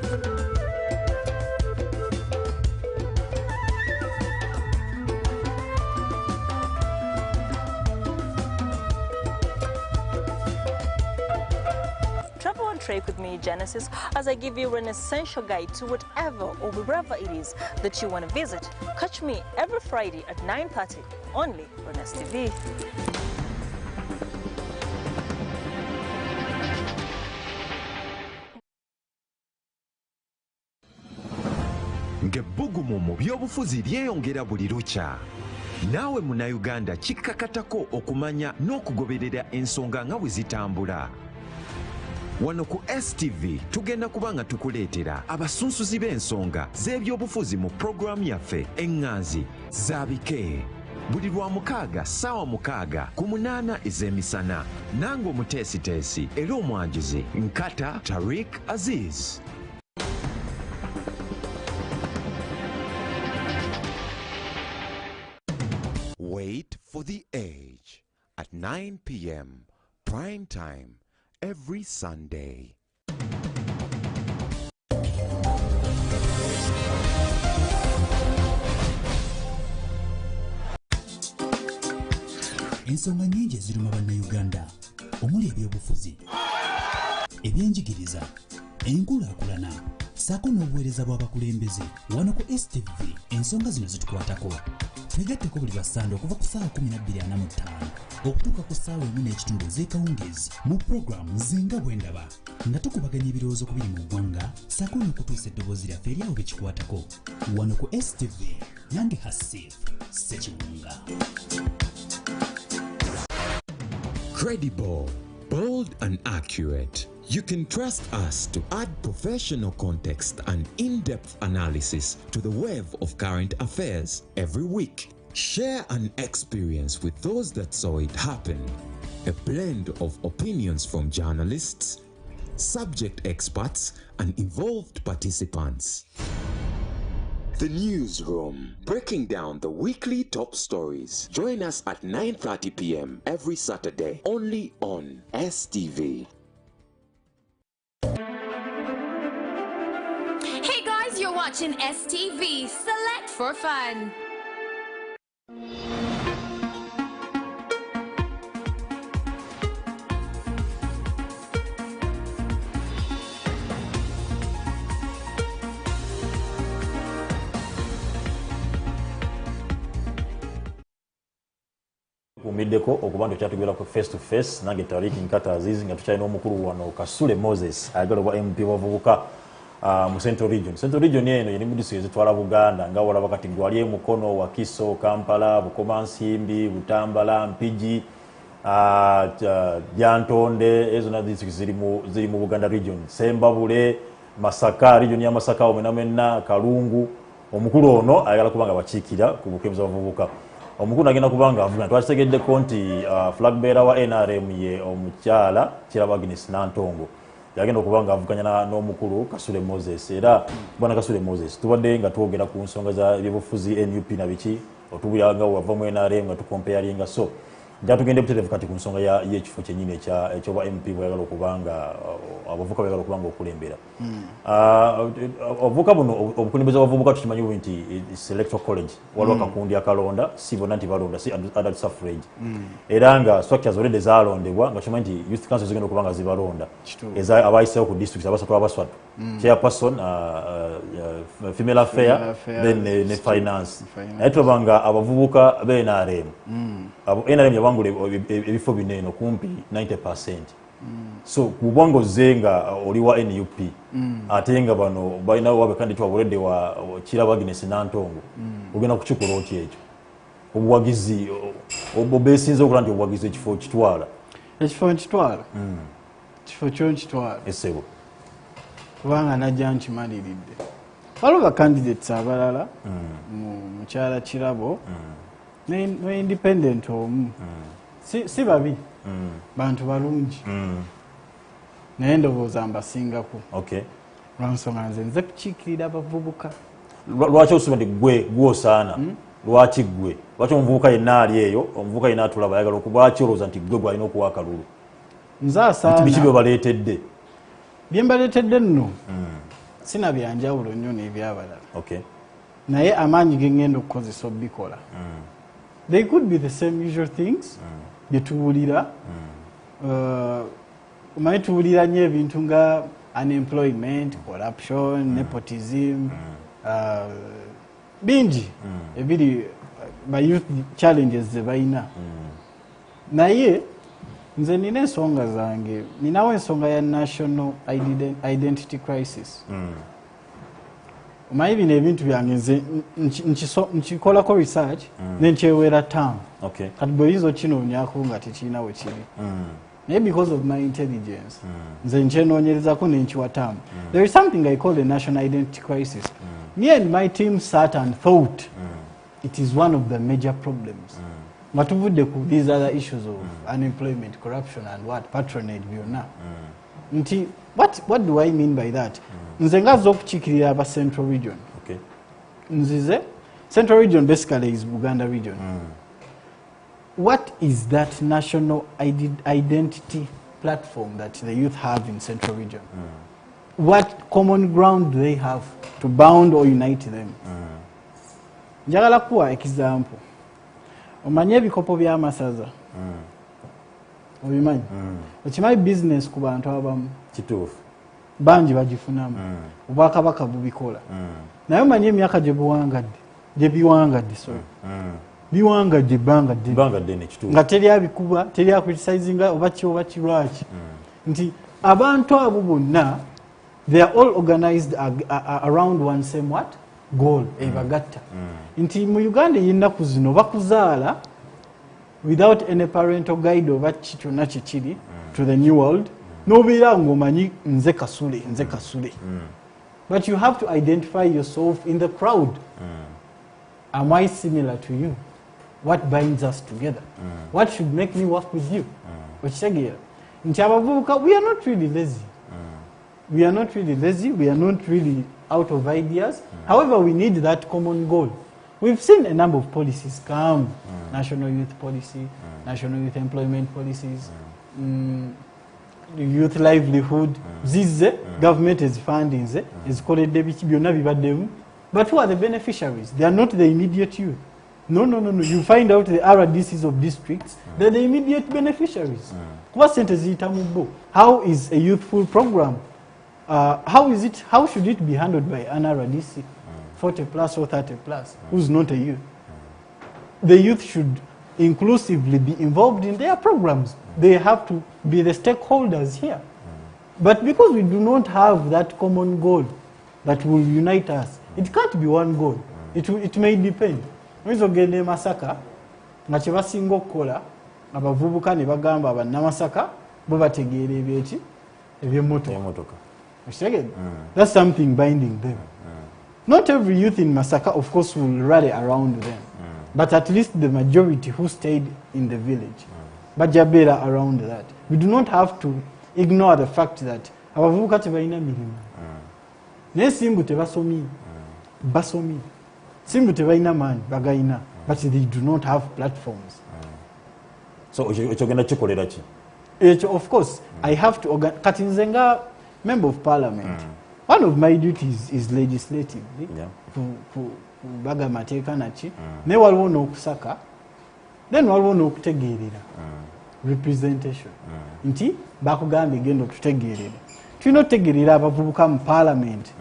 Travel on Tarik with me, Genesis, as I give you an essential guide to whatever or wherever it is that you want to visit. Catch me every Friday at 9:30 only on STV. Ng'ebbugumu mu byobufuzi lyeyongera buli lukya. Naawe Munnayuganda kikkakatako okumanya n'okugoberera ensonga nga bwe zitambula. Wano ku STV tugenda kuba nga tukuleetera abasunsuzi b'ensonga z'ebyobufuzi mu pulogulaamu yaffe Enganzi Zaabike. Buli lwa mukaaga ssaawa 6 ku 8 ez'emisana. Nange omuteesiteesi era omwanjuzi Nkata Tarik Aziz. Wait for the Age at 9 p.m. prime time every Sunday. Ensonga nyingi eziruma bannayuganda omuli ebyobufuzi, ebyenjigiriza, enkulaakulana ssaako n'obuweereza bw'abakulembeze. Wano ku STV ensonga zino zitukwatako. Twegatteko buli Basande okuva ku ssaawa 12:45 okutuuka ku ssaawa 1:30 ez'ekawungeezi mu pulogulaamu Zinga Bwendaba nga tukubaganya ebirowoozo ku biri mu ggwanga ssaako n'okutuusa eddoboozi lyaffe eryawo bekikwatako. Wano ku STV nange Hasif Ssekiwunga. Credible, bold and accurate. You can trust us to add professional context and in-depth analysis to the web of current affairs every week. Share an experience with those that saw it happen. A blend of opinions from journalists, subject experts, and involved participants. The Newsroom, breaking down the weekly top stories. Join us at 9:30 p.m. every Saturday, only on STV. Hey guys, you're watching STV, select for fun. Kumiddeko okuba nti kyatugera ku face to face nange Tarik Nkata Aziz nga tukyalina omukulu wano Kasule Moses ayagala obwa MP wavubuka mu Central Region. Central Region eno yeni mudisi ezitwala Buganda nga walaba kati gwali Mukono, Wakiso, Kampala, Bukomansimbi, Butambala, Mpigi, Jantonde, ezo na districts ziri mu Buganda Region. Sembabule, Masaka, region ya Masaka omenamenna, Kalungu. Omukulu ono ayagala kubanga bakiikira ku bukebeza bavubuka. Omukulu agenda kubanga avuga twasitegeddeko nti flag bearer wa NRM ye omukyala Kiraba Agnes Nantongo yagenda okubanga avuganya n'omukulu Kasule Moses era bwana Kasule Moses tubadde nga twogera ku nsonga za byobufuzi NUP na biki otubuyanga wava mu NRM nga tukompeyalinga so njatugende buterevu kati ku nsonga y'ekifo kyennyini ekyoba MP bwayagala okubanga abavubuka bayagala okubanga okulembera obuvubuka buno obukulembeze abavubuka tukimanyi nti electoral college waliwo akakundi akalonda si bonna nti balonda si adult suffrage era nga structures already zalondebwa nga kimanyi nti youth council zigenda okubanga zibalonda abayiseewo ku district abasatu abaswatu chairperson female affair then ne finance naye tulabanga abavubuka b'NRM NRM yabangula ebifo bineeno kumpi 90%. So kubanga ozenga oli wa NUP ate nga bano balinawo wabe kandidate wabulede wa Kiraba Agnes Nantongo ogenda kukikola oti ekyo obuwagizi obesinze okulanga nti obuwagizi ekifo kitwala kifo kyo kitwala esebo kubanga najja nkimaliridde waliwo bacandidates abalala mukyala Kirabo ne independent omu si babi bantu balungi naye ndowooza mbasingako lwansonga nze kukiikirira abavubuka lwaki osuba nti gwe osaana lwaki omuvubuka yenna ali eyo omuvubuka yenna atulaba ayagala lwaki olowooza nti gwe gwalina okuwa akalulu nze asaana biki byobaleetedde bye mbaleetedde nno sina byanjawulo nnyo n'ebyabalala naye amaanyi ge ngenda okukozesa obikola they could be the same usual things byetuwulira omanyi tuwulira nnyo ebintu nga unemployment, corruption, nepotism bingi ebiri ba youth challenges ze balina naye nze nina ensonga zange ninawo ensonga ya national identity crisis omanyi bino ebintu byange nze nkikolako research nenkyewera tamu kati bweyiza okinoonyako nga tekirina we kiri naye because of my intelligence nze nkyenoonyerezako nenkiwa tamu there is something I call the national identity crisis me and my team sat and thought it is one of the major problems nga tuvudde ku these other issues of unemployment, corruption and patronage byonna nti what do I mean by that nze ngaza okukiikirira aba central region nzize central region basically is Uganda region what is that national identity platform that the youth have in central region what common ground do they have to bound or unite them njagala kuwa example omanye ebikopo by'amasaza obimanyi okimanyi business ku bantu abamu kituufu bangi bagifunamu obwakabaka bubikola naye omanye emyaka gye biwangadde biwangadde bangadde nga teryabikuba teryacriticinga oba kirwaki nti abantu abo bonna they are all organized around one same goal ebagatta nti mu Uganda y'ennaku zino bakuzaala without any parental guide oba kyonna kikiri to the new world nobeera ng'omanyi nze kasule but you have to identify yourself in the crowd am I similar to you what binds us together what should make me work with you okitegeera nti abavubuka we are not really lazy we are not really out of ideas however we need that common goal we've seen a number of policies come national youth policy national youth employment policies youth livelihood zize government is funding ezikoledde biki byonna bibaddemu but who are the beneficiaries they are not the immediate youth no you find out the RDCs of districts they're the immediate beneficiaries kuba sente ziyita mu bo how is a youthful program how should it be handled by an RDC 40 plus or 30 plus who's not a youth the youth should inclusively be involved in their programs they have to be the stakeholders here but because we do not have that common goal that will unite us it can't be one goal it may depend oyinza ogenda e Masaka nga kye basinga okukola abavubuka ne bagamba abannamasaka bo bategeera ebyemmotoka that's something binding them not every youth in Masaka of course will rally around them but at least the majority who stayed in the village bajja beera around that we do not have to ignore the fact that abavubuka tebalina mirimu naye simbu tebasomi basomi simbu tebalina maanyi bagayina but they do not have platforms so ekyogenda kikolera ki ekyo of course I have to kati nze nga member of parliament one of my duties is legislatively kubaga mateeka naki naye waliwo n'okusaka then waliwo n'okutegeerera representation nti bakugambye genda okutegeerera tulina okutegeerera abavubuka mu parliament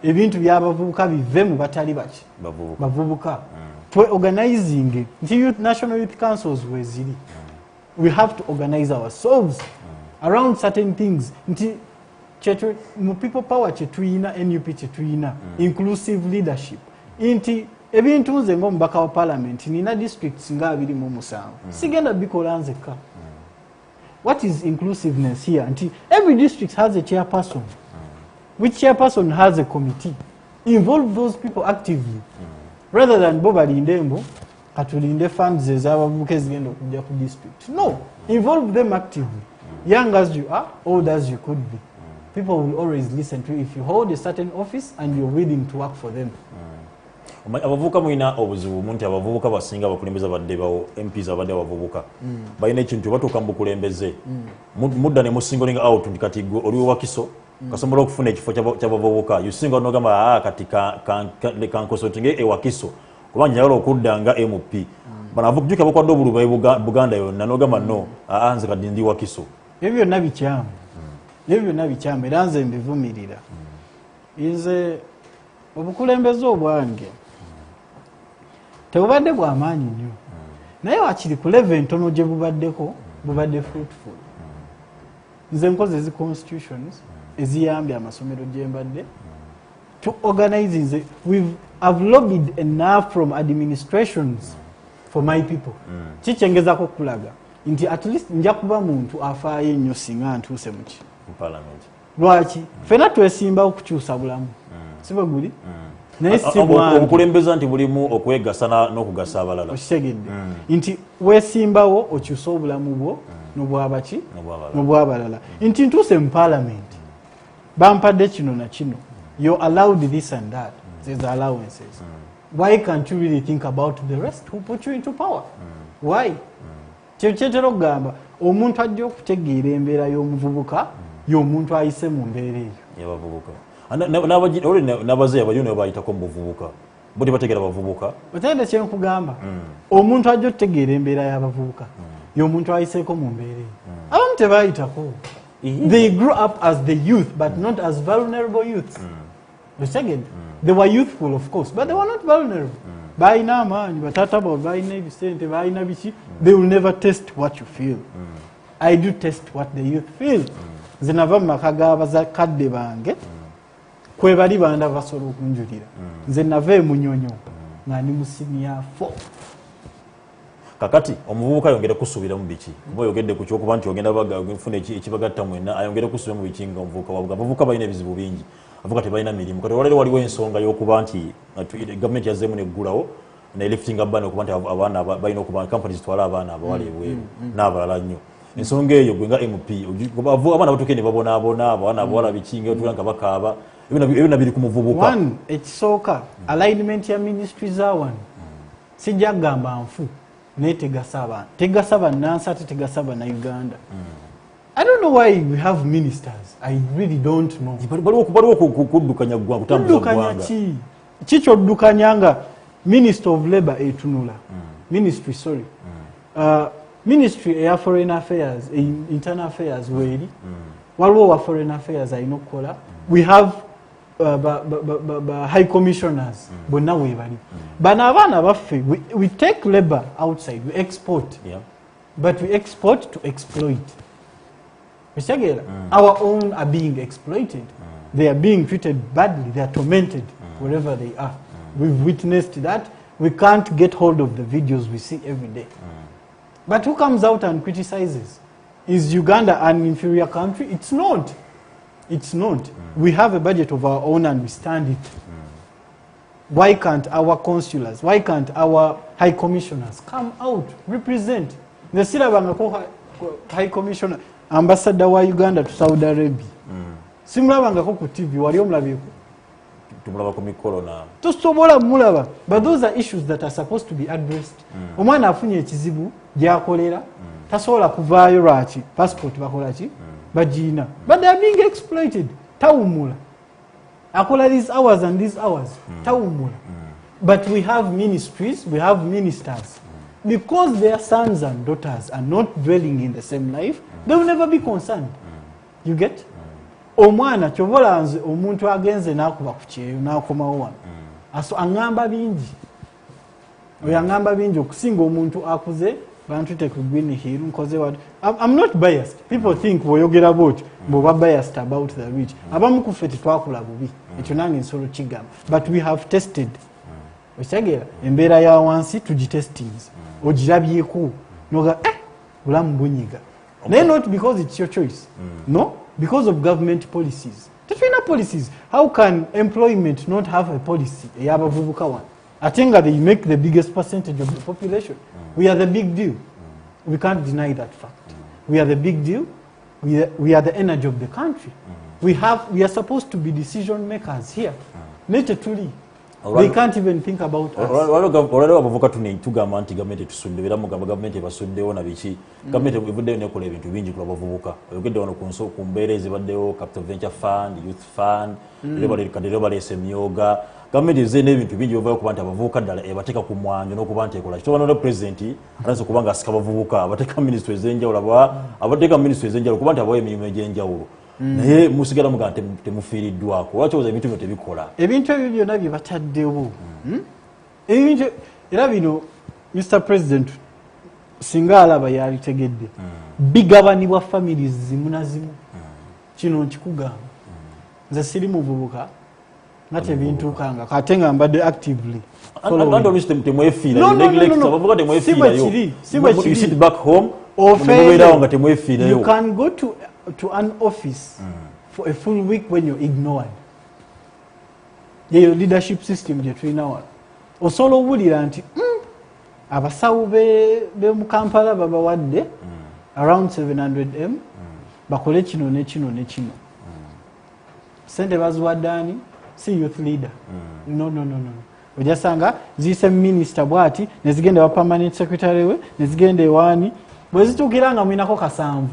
ebintu by'abavubuka bive mu batali baki bavubuka organizing nti national youth councils weziri we have to organize ourselves around certain things nti mu people power kyetuyina NUP kyetuyina inclusive leadership nti ebintu nze ng'omubaka wa parliament nina districts nga 27 sigenda bikola nzekka what is inclusiveness here nti every district has a chairperson which chairperson has a committee involve those people actively rather than bo balinde mbo katulinde funds ez'abavubuka ezigenda okujja ku district no involve them actively young as you are old as you could be people will always listen to you if you hold a certain office and you're willing to work for them abavubuka mulina obuzibu munti abavubuka basinga abakulembeze abadde bawo MPs abadde abavubuka balina ekintu batuuka mu bukulembeze mudda ne musingolinga out nti kati oliwo wakiso kasobola okufuna ekifo ky'abavubuka yusinga n'ogamba kati kankosotinge ewakiso kuba njagala okudda nga MP banavubuka bakwadde obululu Buganda yonna n'ogamba no nze kati ndi wakiso ebyo byonna bikyamu ebyo byonna bikyamu era nze mbivumirira nze obukulembeze obwange tebubadde bw'amaanyi nnyo naye wakiri ku level entono gye bubaddeko bubadde fruitful nze nkoze ezi constitutions eziyambye amasomero gye mbadde to organize nze I've lobbied enough from administrations for my people kikyengezako okulaga nti at least nja kuba muntu afaayo ennyo singa ntuuse muki parliament lwaki fena twesimbawo kukyusa bulamu sibe guli naye obukulembeza nti bulimu okwegasa n'okugasa abalala okitegedde nti weesimbawo okyusa obulamu bwo n'obwabaki n'obwabalala nti ntuuse mu parliament bampadde kino na kino you're allowed this and that there's allowances why can't you really think about the rest who put you into power why kyetera okugamba omuntu ajja okutegeera embeera y'omuvubuka y'omuntu ayise mu mbeera eyo y'abavubuka n'abazeeyi abajo ne bayitako mu buvubuka bo tebategeera bavubuka otegedde kye nkugamba omuntu ajja okutegeera embeera y'abavubuka y'omuntu ayiseeko mu mbeera eyo abamu tebayitako they grew up as the youth but not as vulnerable youths otegedde they were youthful of course but they were not vulnerable balina amaanyi bataata baabwe balina ebisente balina biki they will never test what you feel I do test what the youth feel nze nava mu maka g'abazakadde bange kwe bali banda basobola okunjulira nze nava emunyonyo nga ndi mu senior 4 kakati omuvubuka ayongere kusuubiramu biki kuba oyogedde ku kyokuba nti ogenda bagafuna ekibagatta mwena ayongere kusuubiramu biki nga omuvubuka wabwe abavubuka balina ebizibu bingi avuga tebalina mirimu kati olwaleero waliwo ensonga y'okuba nti gavumenti yazzeemu neggulawo neliftinga ban okuba nti abaana balina okuba company zitwala abaana abawala ebweru n'abalala nnyo ensonga eyo gwe nga MP abaana batuuke ne babonaabona abaana abawala bikinga otula nga bakaaba ebyo biri ku muvubuka ekisooka alignment ya ministry z'awano sijja kugamba nfu naye tegasa bannansi ate tegasa bannauganda I don't know why we have ministers. I really don't know. Baliwo kuddukanya gwa kutambuza gwanga. Kikyodukanya nga Minister of Labour etunula. Ministry sorry. Ministry ya Foreign Affairs, Internal Affairs weri. Waliwo wa Foreign Affairs ayina okukola. We have high commissioners bonna webali. Bano abaana baffe we take labor outside, we export. Yeah. But we export to exploit. Our own are being exploited. They are being treated badly. They are tormented wherever they are. We've witnessed that. We can't get hold of the videos we see every day. But who comes out and criticizes? Is Uganda an inferior country? It's not. It's not. We have a budget of our own and we stand it. Why can't our consulars, why can't our high commissioners come out, represent? The High Commissioner, Ambassador wa Uganda to Saudi Arabia. simulabangako ku TV wali omulabyeko tumulaba ku mikolo na tosobola mulaba but those are issues that are supposed to be addressed omwana afunye ekizibu gyakolera tasobola kuvaayo lwaki passport bakola ki bagiina but they are being exploited tawumula akola these hours and these hours tawumula but we have ministries, we have ministers because their sons and daughters are not dwelling in the same life they will never be concerned you get omwana kyobola nze omuntu agenze n'akuba ku kyeyo n'akomawo wano aso aŋŋamba bingi oyo aŋŋamba bingi okusinga omuntu akuze bantute ku Green Hill nkoze what I'm not biased people think bw'oyogera bwotyo bw'oba biased about the rich abamu ku ffe tetwakula bubi ekyo nange nsolo kigamba but we have tested okitegeera embeera ya wansi tugitestings ogirabyeko noga bulamu bunyiga naye not because it's your choice no because of government policies. Tetulina policies. How can employment not have a policy? Eyabavubuka one. I think that they make the biggest percentage of the population. We are the big deal. We can't deny that fact. We are the big deal. We are the energy of the country. We are supposed to be decision makers here. Netetuli. They can't even think about us. Olwaleero abavubuka tugamba nti gavumenti etusudde era mugamba gavumenti ebasuddewo na biki gavumenti evuddeyo nekola ebintu bingi ku bavubuka oyogedde wano ku mbeera ezibaddewo capital venture fund youth fund era baleese emyoga gavumenti ezze n'ebintu bingi bivaayo okuba nti abavubuka ddala ebateeka ku mwanjo n'okuba nti ekola kitobana ne pulezidenti atanze okuba nga asika abavubuka abateeka minisitule ez'enjawulo abateeka minisitule ez'enjawulo kuba nti abawo emirimu egy'enjawulo naye musigala muga temufiiriddwako lwaki oza ebintu bino tebikola ebintu ebyo byonna bye bataddewo ebintu era bino Mr. President singa alaba yalitegedde bigabanibwa families zimu na zimu kino nkikugamba nze siri muvubuka nga tebintuukanga kate nga mbadde actively you can go to an office for a full week when you're ignored. Your leadership system je tulina wano osobola obulira nti abasawo be mu Kampala babawadde around 700M bakole kino ne kino ne kino sente baziwaddaani si youth leader no ojasanga ziyise minister bwati nezigenda wa permanent secretary we nezigenda ewaani bwe zituukiranga mwinako kasanvu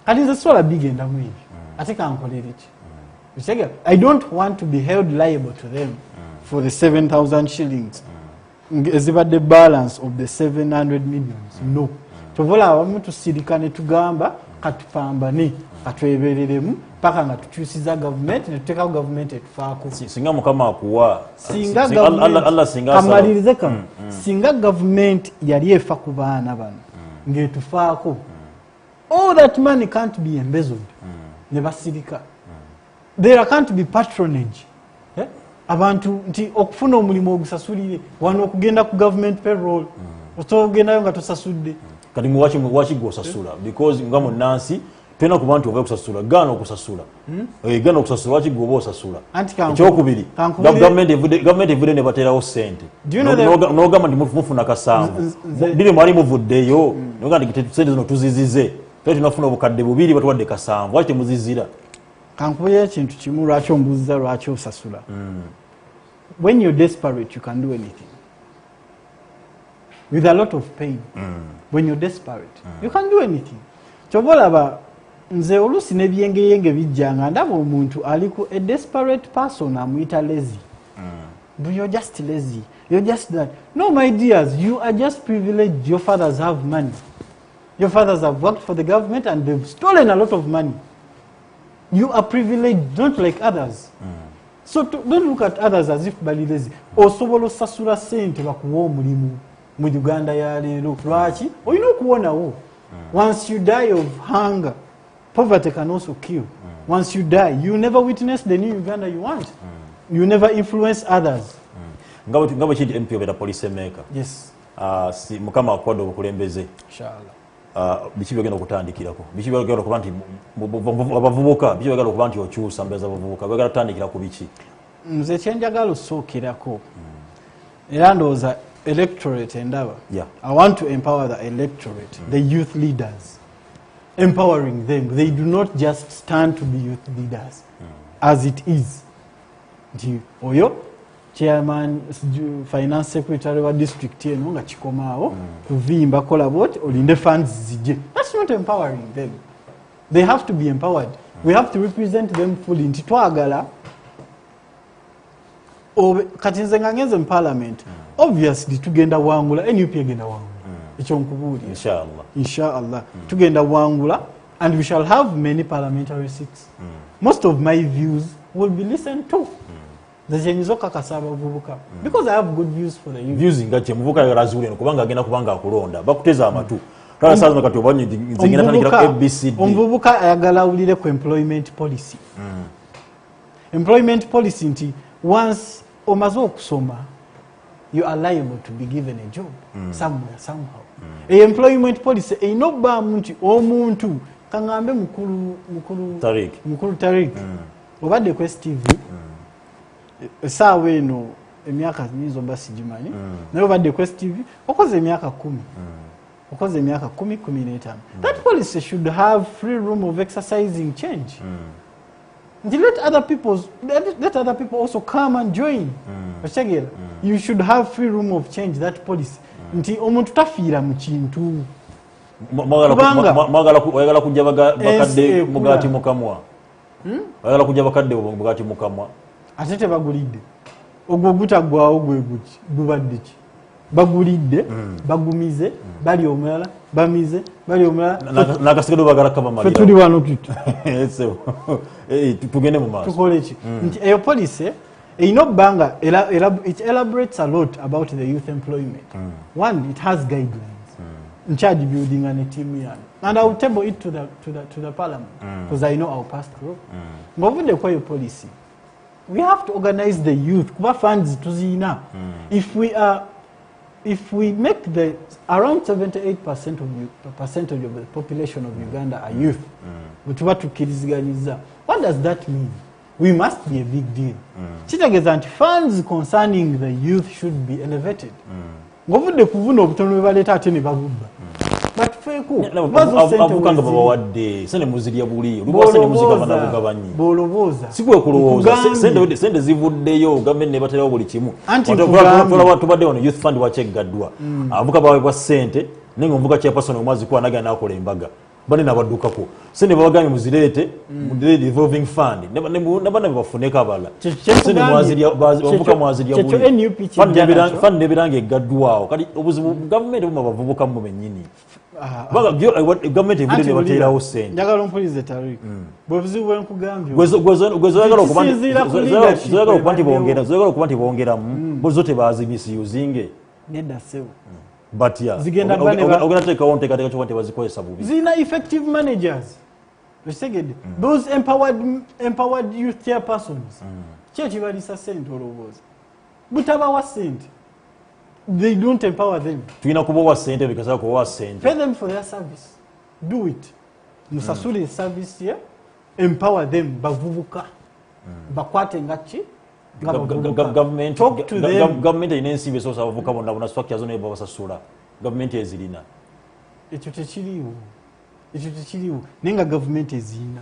kati nze sola bigenda mu ebyo ate kankolera ki I don't want to be held liable to them for the 7,000 shillings ezibadde balance of the 700 millions no tovola abamu tusirika ne tugamba katupambane katwebereremu paka nga tukyusiza government ne tuteekawo government etufaako singa mukama akuwa kamalirize kano singa government yali efa ku baana bano ng'etufaako all that money can't be embezzled ne basirika there can't be patronage abantu nti okufuna omulimu ogusasulire wano okugenda ku government payroll otogendayo nga tosasudde kati muwaki gwosasula because nga munansi tena kuba nti ovayo kusasula gana okusasula gana okusasula waki gwoba osasula ekyokubiri gavumenti evudde ne baterawo sente nogamba nti mufuna kasanvu biri mwali muvuddeyo noga nti sente zino tuzizize tera tunafuna obukadde bubiri batuwadde kasanvu waki temuzizira kankubira ekintu kimu lwaki ombuuza lwaki osasula when you're desperate you can do anything with a lot of pain when you're desperate you can do anything kyobolaba nze oluusi n'ebyengeyenge bijjanga ndaba omuntu ali ku a desperate person amuyita lazy but you're just lazy you're just that no my dears you are just privileged your fathers have money your fathers have worked for the government and they've stolen a lot of money you are privileged not like others so don't look at others as if bali lazy osobola osasula sente bakuwa omulimu mu Uganda ya leero lwaki olina okuwonawo once you die of hunger poverty can also kill once you die you never witness the new Uganda you want you never influence others ngabo chidi MP obera police maker yes si mukama akwado obukulembeze inshallah bichi byagenda okutandikirako bichi byagenda okuba nti abavubuka bichi byagenda okuba nti okyusa mbeza abavubuka byagenda kutandikira ku bichi nze kyenjagala osookirako era ndowooza electorate endaba I want to empower the electorate the youth leaders empowering them. They do not just stand to be youth leaders as it is. Oyo chairman finance secretary wa district eno nga chikomao kuvimba kola bot olinde funds zije. That's not empowering them. They have to be empowered. We have to represent them fully. Nti twagala kati nze nga ngenze mu parliament obviously tugenda wangula NUP egenda wangula ekyo nkubuli inshallah tugenda wangula and we shall have many parliamentary seats. Most of my views will be listened to. Because I have good views for the youth. Views ngache muvuka yarazule kubanga agenda kubanga akulonda bakuteza amatu kala saza kati obanyi nzingena tanikira ABCD omuvubuka ayagala ulire ku employment policy. Employment policy nti once omaze okusoma you are liable to be given a job somewhere somehow. Employment policy enoba muntu omuntu kangambe mukuru Tarik obadde ku STV sawa eno emyaka nizo basi jimanyi nayo badde ku STV okoze emyaka 10 okoze emyaka 10 that policy should have free room of exercising change. Let other people also come and join. You should have free room of change that policy. Nti omuntu tafira mu kintu magala kujja bakadde mugati mukamwa magala kujja bakadde mugati mukamwa atete bagulidde ogwo gutagwawo gwe guki gubadde ki bagulidde bagumize bali omulala bamize bali omulala nakasigado bagala kaba mali tuli wano tutu tugende mu maaso tukole ki nti eyo policy ino banga it elaborates a lot about the youth employment. One, it has guidelines in charge building and a team yan. And I will table it to the parliament because I know our past through. But the quiet policy, we have to organize the youth. Kuba funds to zina. If we make the around 78% of percentage of the population of Uganda are youth, what does that mean? We must be a big deal. Chitageza funds concerning the youth should be elevated. Ngovude kuvuno obutono baleta ate ne bagubba. But feko abukanga baba wadde sene muziriya buli rubo sene muzika bana bugabanyi. Boloboza. Sikwe kulowooza sende zivuddeyo gavumenti ne baterawo buli kimu. Watu badde ono youth fund wacheggaddwa. Abuka bawe kwa sente nengo mvuga chairperson omwazi kwa naga nakola embaga. Bane nabaddukako sene babagamye muzirete mudire revolving fund nabana bafuneka abala sene mwaziriya bavuka mwaziriya buli fund nebirange egaddwawo kali obuzibu government buma bavubuka mu benyini baga government ebire ne baterawo sente njagala ompulize Tarik bwebuzibu bwenkugambye gwezoyagala okubanti bongera bozote bazimisi uzinge nenda sewo. But yeah, zina effective managers. Those empowered youth chairpersons. They don't empower them. Pay them for their service. Do it. Musasule service here. Empower them. Bavubuka. Bakwate ngachi. Government talk to them. Government inensi besosa bavuka bonna bonna structure zone babasasula government ezirina ekyo tekiriwo nenga government ezina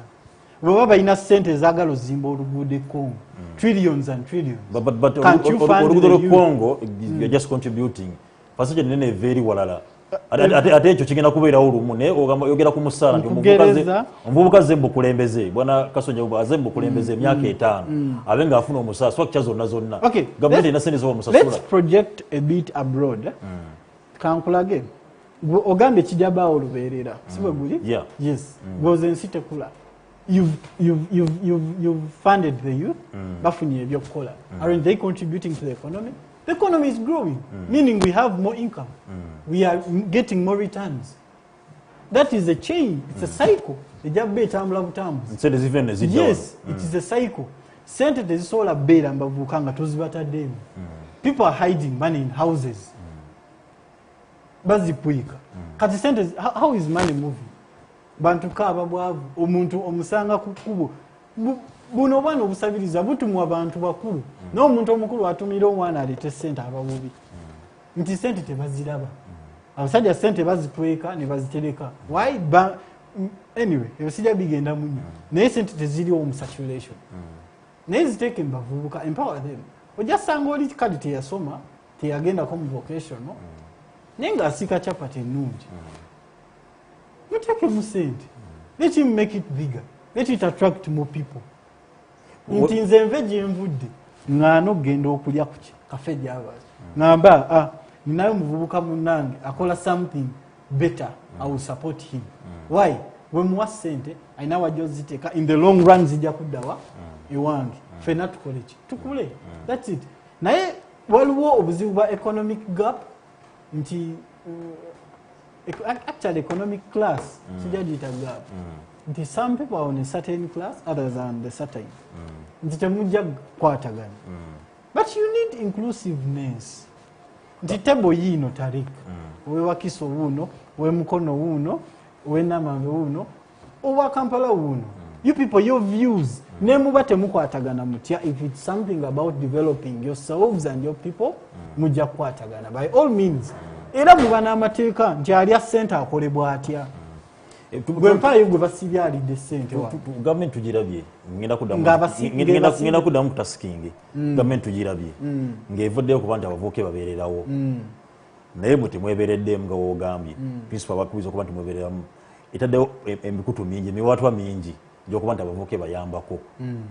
baba bayina sente zagalo zimba oluguudo e Congo trillions and trillions but oluguudo lwe Congo you're just contributing fasije nene very walala ate ekyo kigenda kubeerawo olumu naye oyogera ku musaala nti omuvubuka zembu kulembeze bwana Kasonja azembu kulembeze emyaka 5 abe nga afuna omusaala structure zonna government ina sente zo musasula. Let's project a bit abroad. Kankulage ogambe kijaba olubeerera sibe guli yes goes in city kula you've funded the youth bafunye ebyokukola aren't they contributing to the economy? The economy is growing, meaning we have more income. We are getting more returns. That is a chain. It's a cycle. Yes, it is a cycle. People are hiding money in houses. How is money moving? Bantuka bwavu omuntu omusanga kukubo buno bwana obusabiriza butumwa abantu bakulu n'omuntu omukulu atumira omwana alete sente ababubi nti sente tebaziraba abasajja sente bazitweka ne bazitereka why anyway ebisijja bigenda munyo naye sente teziriwo mu saturation naye ziteeke mbavubuka empower them ojja sanga oli kadi teyasoma teyagendako mu vocational naye ng'asiika capati ennungi muteeke mu sente let him make it bigger let it attract more people nti nze nve gye nvudde ŋŋaana okugenda okulya ku kafe gy'abazi ŋŋamba ninayo muvubuka munnange akola something better I will support him why we muwa sente ayina wajja oziteeka in the long run zijja kuddawa ewange ffenna tukole ki tukule that's it naye waliwo obuzibu bwa economic gap nti actually economic class kijja giyita gap nti some people are on a certain class others are on the certain nti temujja kukwatagana but you need inclusiveness nti tebo yiino Tarik owe Wakiso wuuno owe Mukono wuuno owe Namambe wuuno owe Kampala wuuno you people your views nemuba temukwatagana mutya if it's something about developing yourselves and your people mujja kukwatagana by all means era muba n'amateeka nti alya ssente akolebwa atya gwe mpayo gwe basibya alidde ssente gavumenti tugirabye ngenda kuddamu kutasikingi gavumenti tugirabye ng'evuddeyo kuba nti abavubuka babeererawo naye bwe temwebeereddemu nga woogambye principal bakubiriza okuba nti mwebeereramu etaddeyo emikutu mingi emiwaatwa mingi gyokuba nti abavubuka bayambako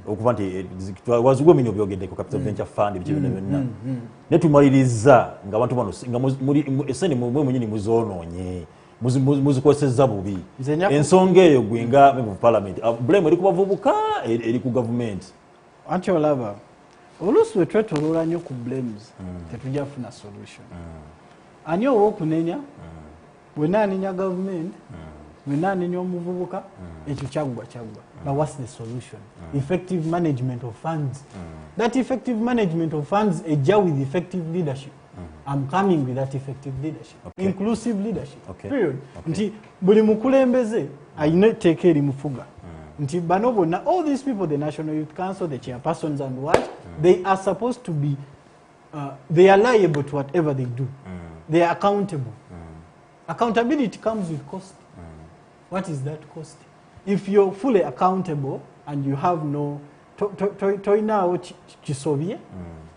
okuba nti wazigwa minyo byogeddeko capital venture fund biki byonna byonna naye tumaliriza ng'abantu bano essente mwe mwenyini muzoonoonye muzikozesezza bubi ensonga eyo gwe nga member of parliament blame eri ku bavubuka eri ku gavumenti anti olaba oluusi we twetoloola nnyo ku blames tetujja kufuna solution ani ow'okunenya wenna anenya gavumenti wenna anenya omuvubuka ekyo kyaggwa but what's the solution effective management of funds that effective management of funds ejja with effective leadership I'm coming with that effective leadership inclusive leadership period nti buli mukulembeze ayina etteeka erimufuga nti bano bonna all these people the National Youth Council the chairpersons and what they are supposed to be they are liable to whatever they do they are accountable accountability comes with cost what is that cost if you're fully accountable and you have no toinaawo kisobye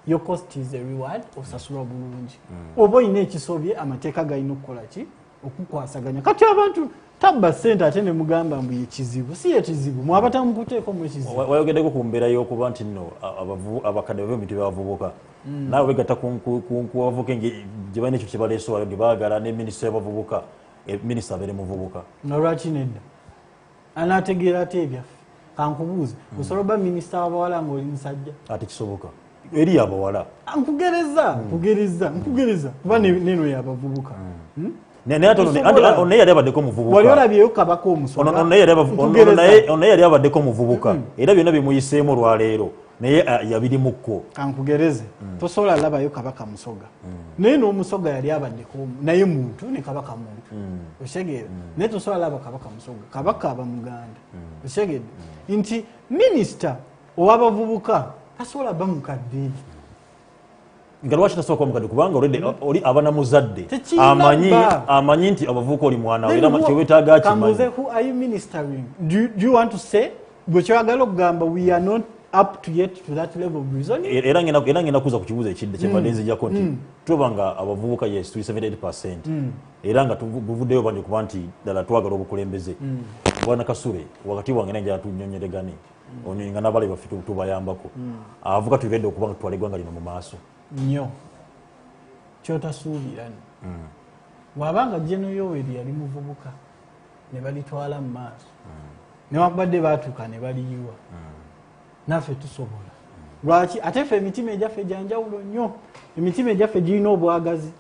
your cost is a reward osasulwa bulungi oba oyina ekisobye amateeka galina okukola ki okukwasaganya kati abantu tabba ssente ate ne mugamba mbu yekizibu si yekizibu mwabatamukuteeko mu ekizibu wayogeddeko ku mbeera y'okuba nti nno abakadde bave emiti babavubuka naawe wegatta ku bavubuka gye balina ekyo kyebaleese walo baagala ne minisita y'abavubuka minisita abeere muvubuka nolwaki nedda anaategeera ate ebyaffe kankubuuze osobola oba minisita w'abawala ng'oli musajja ate kisoboka eri abawala nkugereza kuba neno yabavubuka naye yali abaddeko muvubuka wali olabyeyo kabaka omusoga naye yali abaddeko muvubuka era byonna bimuyiseemu olwaleero naye yabirimuko kankugereze tosobola labayo kabaka musoga naye n'omusoga yali abaddeko naye muntu ne kabaka muntu okitegedde naye tosobola laba kabaka musoga kabaka aba muganda okitegedde nti minisita ow'abavubuka tasobola ba mukadde nga lwaki tasobola kuba mukadde kubanga oli aba namuzadde amanyi nti abavubuka oli mwana we era kyewetaaga akimanyi who are you ministering do you want to say bwe kyagala okugamba we are not up to yet to that level of reasoning era ngenda kuza ku kibuuzo ekidde kyembadde nzijjako nti tuba nga abavubuka yes tuli 78% era nga tuvuddeyo bandi kuba nti ddala twagala obukulembeze bwana Kasule wakati wange nenjala tunyonyeregane onyonga n'abale baffe tubayambako abavubuka tuliredde okuba nga tutwala eggwanga lino mu maaso nnyo kyotasuubira bw'abanga General Yoweri yali muvubuka ne balitwala mu maaso newakubadde baatuuka ne baliyiwa naffe tusobola lwaki ate ffe emitima egyaffe gyanjawulo nnyo emitima egyaffe girina obwagazi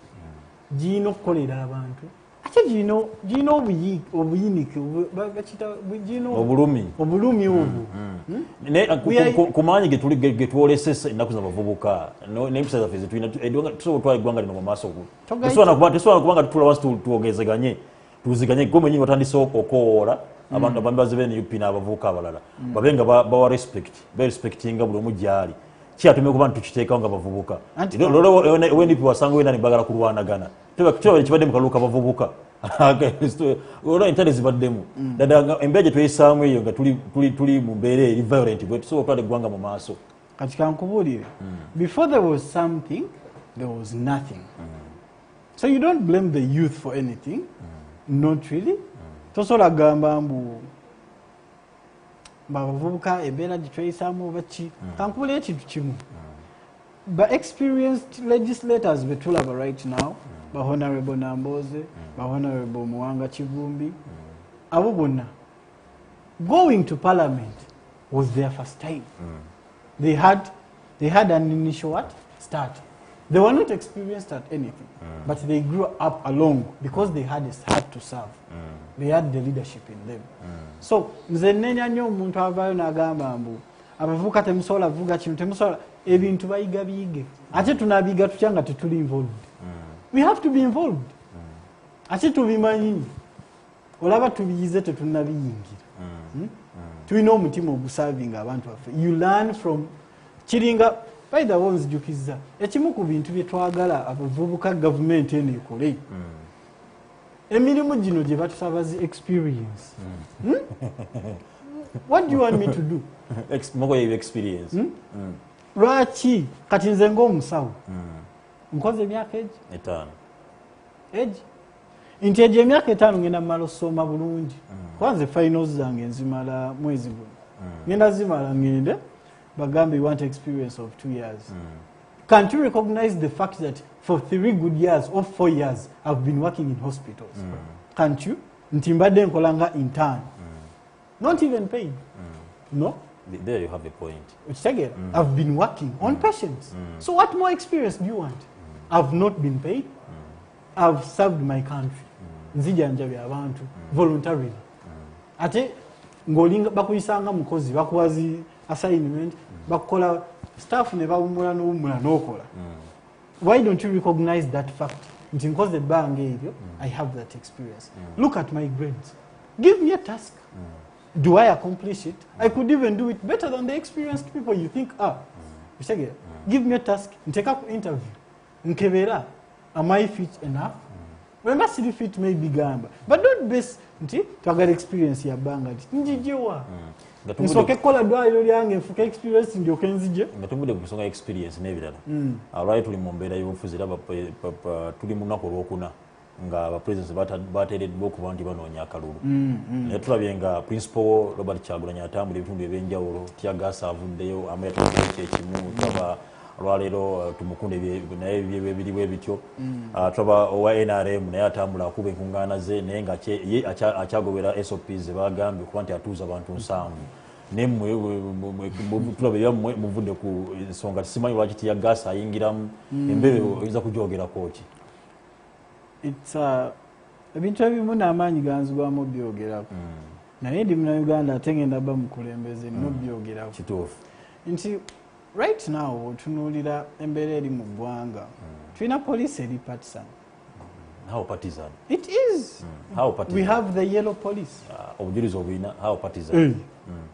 girina okukolera abantu ate girina obuyinike obulumi obwo kumaanyi getwolesesa ennaku z'abavubuka n'empisa zaffe zetulina tusobola otwala eggwanga lino mu maaso tesobola kubanga tutula wansi twogezeganye tuziganye gwe mwenyini watandise okowoola abantu abambazi b'NUP n'abavubuka abalala babe nga bawa respectinga buli omu gyali kyatumye kuba nti tukiteekawo nga bavubuka NUP wasanga wena nibagala kulwanagana kibadde mu kalulu k'abavubuka olwo entale zibaddemu dada embeera gye tweyisaamu eyo nga tuli mu mbeera eri violent bwe tusobola otwala eggwanga mu maaso kati kankubuulire before there was something there was nothing so you don't blame the youth for anything not really tosobola gamba mbu babavubuka embeera gye tweyisaamu oba ki kankubuulire ekintu kimu ba experienced legislators betulaba right now ba honorable Namboze ba honorable Muwanga Kivumbi abo bonna going to parliament was their first time they had an initial start they were not experienced at anything but they grew up along because they had a heart to serve they had the leadership in them so nze nenya nnyo omuntu avaayo n'agamba mbu abavubuka temusobola vuga kintu temusobola ebintu bayiga biyige ate tunabiyiga tutya nga tetuli involved we have to be involved ate tubimanyi olaba tubiyize tetunabiyingira tulina omutima ogusavinga abantu baffe you learn from kiringa by the ones nzijukiza ekimu ku bintu bye twagala abavubuka gavumenti eno ekole emirimu gino gye batusabazi experience what do you want me to do experience lwaki kati nze ng'omusawo nkoze emyaka egi nti egyo emyaka 5 ngenda mmala osoma bulungi kwanze finals zange nzimala mwezi guno ngenda zimala ngende bagambe you want experience of 2 years can't you recognize the fact that for 3 good years or 4 years I've been working in hospitals can't you nti mbadde nkolanga intern not even paid no there you have a point I've been working on patients so what more experience do you want I've not been paid I've served my country nzijanjabya abantu voluntarily ate ngolinga bakuyisanga mukozi bakuwazi assignment bakola staff ne bawumula n'okola why don't you recognize that fact nti nkoze ebbanga ebyo I have that experience look at my grades give me a task do I accomplish it I could even do it better than the experienced people you think give me a task nteka ku interview nkebera am I fit enough when I see fit maybe gamba but don't base nti twagala experience ya banga njijewa nsoke kola dwaliro lyange nfuka experience ndyoke nzije nga tumude kusonga experience n'ebirala alright tuli mu mbeera y'obufuzi era tuli mu nnaku olwokuna nga abapresidents bateereddwa okuba nti banoonya akalulu naye tulabye nga principal Robert Kyagulanyi atambula ebitundu ebyenjawulo tyagasa avuddeyo amu yatugireki ekimu twaba olwaleero tumukunde naye biriwo ebityo twaba owa NRM naye atambula akuba enkungaana ze naye nga akyagobera SOPs zebagambye okuba nti atuuza abantu 7 nemwe tulaba yammwe muvudde ku nsonga simanyi lwaki tyagasa ayingiramu embeera oyinza kujoogerako ki ebintu ebimu n'amaanyi ganzigwamu byogerako naye ndi muna Uganda ate ngenda ba mukulembeze nno byogerako kituufu nti right now otunuulira embeera eri mu ggwanga tulina police eri partisan how partisan it is how partisan we have the yellow police obujulizi obulina how partisan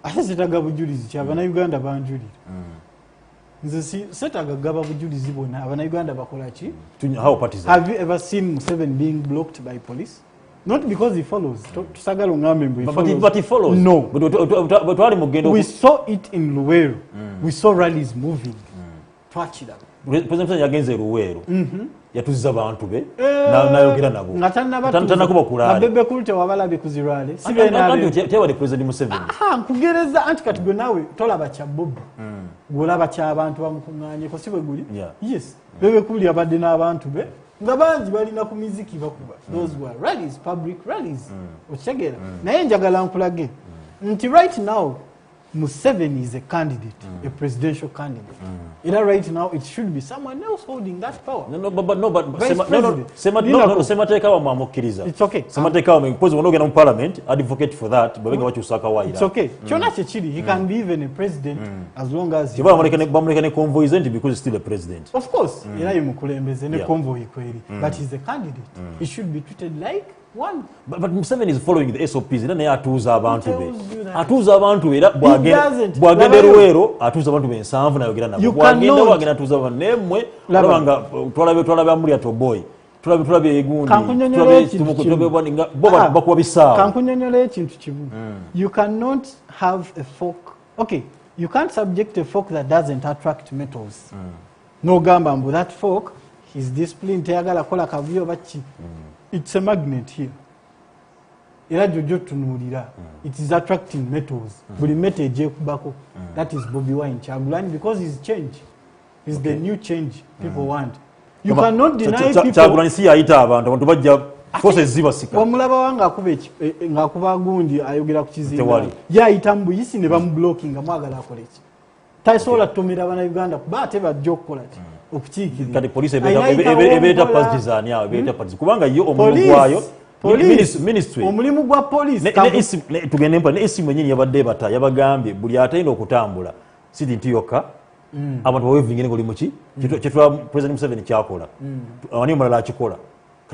ate setaga bujulizi ki abannayuganda banjulira nze setaga gaba bujulizi bonna abannayuganda bakola ki how partisan have you ever seen Museveni being blocked by police not because he follows tusagala ongambe but he follows no but wali mugendo we saw it in Luweero we saw rallies moving twachira president yagenze Luweero yatuziza abantu be nayogera nabo ngatannakuba kulale abebe kulte wabalabye kuzirwale sibena tewa president Museveni nkugereza anti kati gwe nawe tolaba kya Bobi golaba kya abantu bamukunganye ko sibwe guli yes bebe kuli abadde n'abantu be nga bangi balina ku miziki bakuba those were rallies public rallies okitegeera naye njagala nkulage nti right now Museveni is a candidate a presidential candidate right now it should be someone else holding that power semateka wa mwamukiriza it's okay semateka wa mpozi wanogena mu parliament advocate for that babenga bakyusaka waira it's okay kyona kyekiri he can be even a president as long as he bamulekane convoy isn't because he's still a president of course era yimukulembeze ne convoy kweri but he's a candidate he should be treated like one but Museveni is following the SOPs era naye atuuza abantu be atuuza abantu era bwagende Luweero atuuza abantu be 7 nayogera nabo bwagenda atuuza abantu nemwe olabanga twalabe amuli ato boy tulabe egundi bakuwa bisaawo kankunyonyola ekintu kimu you cannot have a fork okay you can't subject a fork that doesn't attract metals n'ogamba mbu that fork his discipline teyagala kola kavuyo baki it's a magnet here era jojo tunuulira it is attracting metals buli metal ejekubako that is Bobi Wine Kyagulanyi because he's change is the new change people want you cannot deny people Kyagulanyi si yayita abantu bajja forces zibasika omulaba wanga ngakuba gundi ayogera ku kizinga yayita mbuyisi ne bamublockinga mwagala akoleki tasobola tutomera abana Uganda kuba ate bajja okukola ki okukiikirira kati police ebeeta partizani awo ebeeta partizani kubanga yo omulimu gwayo ministry omulimu gwa police tugende mpa ne esimu ennyini yabadde bata yabagambye buli atayina okutambula sidi nti yokka abantu bawevingire ngoli muki kyetwa president Museveni kyakola awani omulala akikola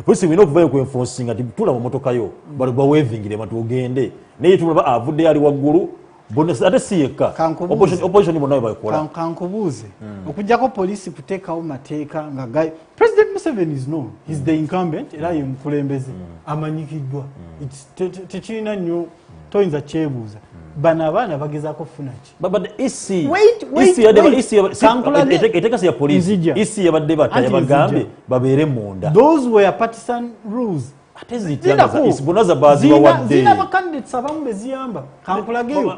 polisi wina okuvayo ku enforcing nti tula mu motoka yo bawevingire abantu ogende naye tulaba avudde ali waggulu ate si yekka opposition bonna bakola kankubuuze okujjako polisi kuteekawo mateeka nga president Museveni is known he's the incumbent era ye mukulembeze amanyikiddwa tekirina nnyo toyinza kyebuuza bano abaana bagezaako kufuna ki etekasi ya polisi isi yabadde bata yabagambye babeere munda those were partisan rules bonaza bazibawadde zina bakandidates abamu beziyamba kankulageyo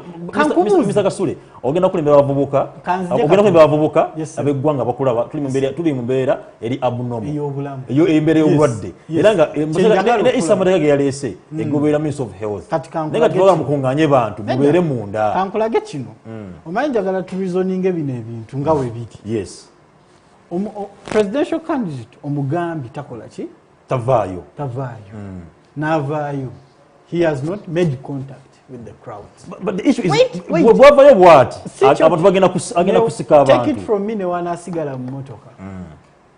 Mr. Kasule ogenda kulembera abavubuka abeggwanga bakulaba tuli mu mbeera eri abnormal eyo embeera y'obulwadde era nga isa amateeka ge yaleese egoberera Ministry of Health naye nga tulaba mukunganye bantu mubeere munda kankulage kino omanyi njagala tureasoninge bino ebintu nga we biri yes presidential candidate omugambi takola ki tavaayo n'avaayo he has not made contact with the crowds but the issue is bwavayo bwati abantu bagenda kusika abantu take it from me ne wanasigala mu motoka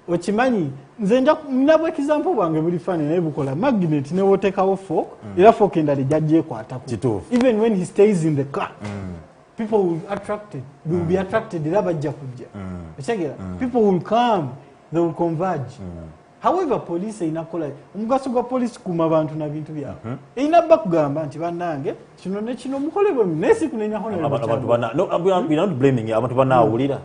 okimanyi nze nabwe example bwange buli fane naye bukola magnet ne wotekawo fork era fork endala ejjajja ekwatako even when he stays in the car people will be attracted era bajja kujja ekitegeera people will come they will converge however police inakola omugaso gwa police kuma abantu na bintu byabwe inabba kugamba nti bannange kino ne kino mukole bwe nesi kunenya hono abantu bana no we are not blaming abantu banawulira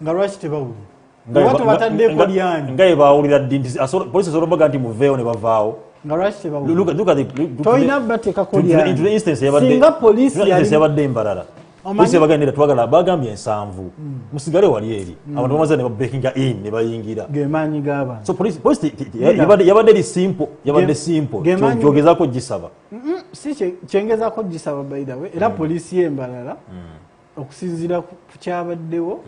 nga lwaki tebawulira watu batadde ko lyani ngaye bawulira dindi police zorobaga nti muveo ne bavaawo nga lwaki tebawulira look at the to inabba ka ko lyani into the instance yabadde singa police yabadde imbarara police bagenda twagala bagambye ensanvu musigale wali eri abantu bamaze ne breaking in ne bayingira gemanyi gaba so police yabadde simple jogezako gisaba si kyengezako gisaba by the way era police yembalala okusinzira ku kyabaddewo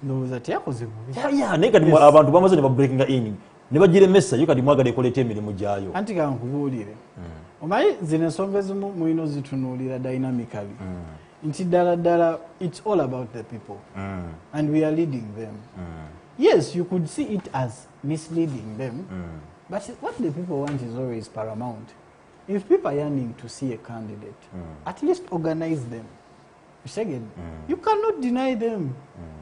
ndowooza teyakoze bubi naye kati abantu bamaze ne breaking in ne bagiremesa yo kati mwagala ekoleta emirimu gyayo anti kankubuulire omanyi zino ensonga ezimu mulina ozitunuulira dynamically nti ddala it's all about the people and we are leading them yes you could see it as misleading them but what the people want is always paramount if people are yearning to see a candidate at least organize them you cannot deny them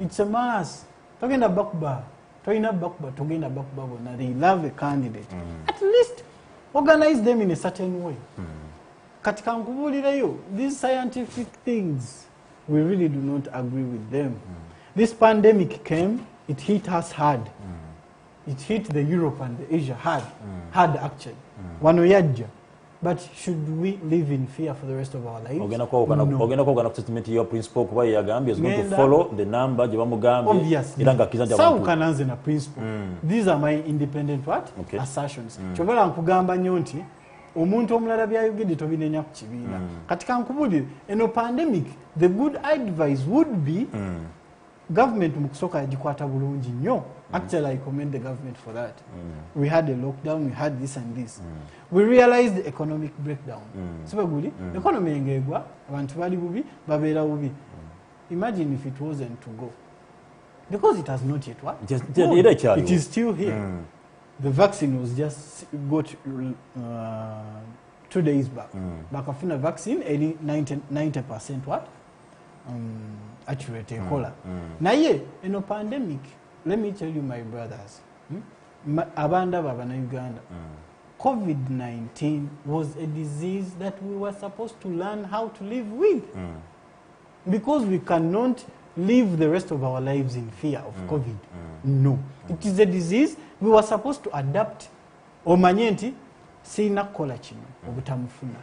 it's a mass togenda bakuba bona they love a candidate at least organize them in a certain way katika nkubulireyo these scientific things we really do not agree with them this pandemic came it hit us hard it hit the Europe and the Asia hard actually wano yajja but should we live in fear for the rest of our lives ogenda ko statement your principal kuba yagambye is going to follow the number je bamugambye iranga kizanja abantu so kananze na principal these are my independent assertions chobala nkugamba nnyo nti omuntu omulala byayogedde tobinenya ku kibiina katika nkubulire eno pandemic the good advice would be government mukusoka yagikwata bulungi nnyo actually I commend the government for that we had a lockdown we had this and this we realized the economic breakdown sibaguli economy engegwa abantu bali bubi babeera bubi imagine if it wasn't to go because it has not yet it is still here the vaccine was just got 2 days back. Bakafuna vaccine 90% what? Accurate kola. Na ye, in a pandemic, let me tell you my brothers, abanda baba na Uganda. COVID-19 was a disease that we were supposed to learn how to live with. Because we cannot live the rest of our lives in fear of COVID. No. It is a disease we were supposed to adapt. Omanyenti sina kola kino obutamufuna.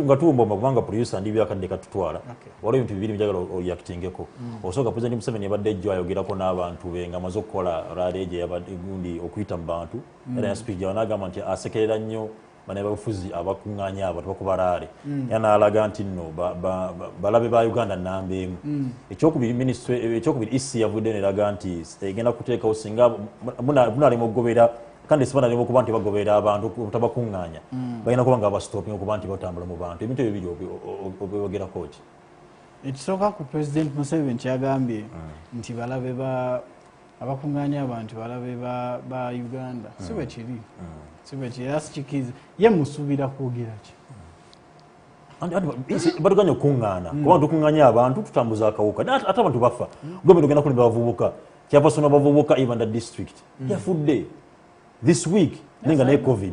Ngatuumba kubanga producer ndi byakadde katutwala. Waliwo ebintu bibiri njagala oyactingeko. Osooka President Museveni yabadde ejjo ayogerako n'abantu be nga amaze okukola raleje yabadde gundi okuyita mu bantu. Era ya speech y'anagamba nti asekerera nnyo bane bafuzi abakuŋŋaanya abantu bakubalaale. Y'anaalaga nti nno balabe ba Uganda nnamba emu. Ekyokubiri isi yavudde n'eraga nti egenda kuteekawo singa munaalema okugobera kandi sibana lemo kuba nti bagobera abantu tabakuŋŋaanya balina kuba nga bastoping okuba nti batambula mu bantu ebintu ebyo biri obyogerako ki ekisooka ku President Museveni kyagambye nti balabe abakuŋŋaanya abantu balabe ba Uganda si bwe kiri era sikikiza ye musuubira kwogera ki batuganya okuŋŋaana kuba tukuŋŋaanya abantu tutambuza akawuka ate abantu bafa gomendo ogenda kulimba bavubuka kyapasona bavubuka even the district yafudde this week nenga naye COVID.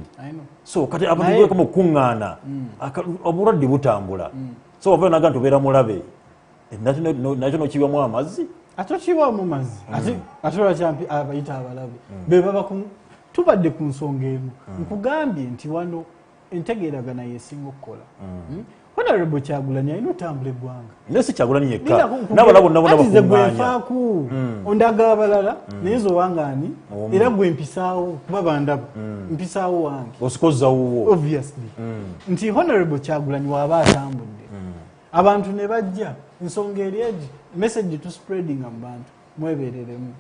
So kati abantu bwe kama kuŋŋaana obulwadde butambula so wava naga ntubeera mulabe nakyo nokibwamu amazzi atokibwamu mazzi ate lwakyampi abayita abalabe be baba tubadde ku nsonga emu nkugambye nti wano entegeeragana yesinga okukola Honorable Kyagulanyi alina otambula eggwanga. Nesi Kyagulanyi yekka. N'abalala bonna bakuŋŋaanya. Ondaga abalala naye zo wangaani era gwe mpisaawo kuba bandaba mpisaawo wange. Osikoza wuwo. Obviously. Nti Honorable Kyagulanyi waba atambudde. Abantu ne bajja ensonga eri egi message to spreading mu bantu mwebeereremu.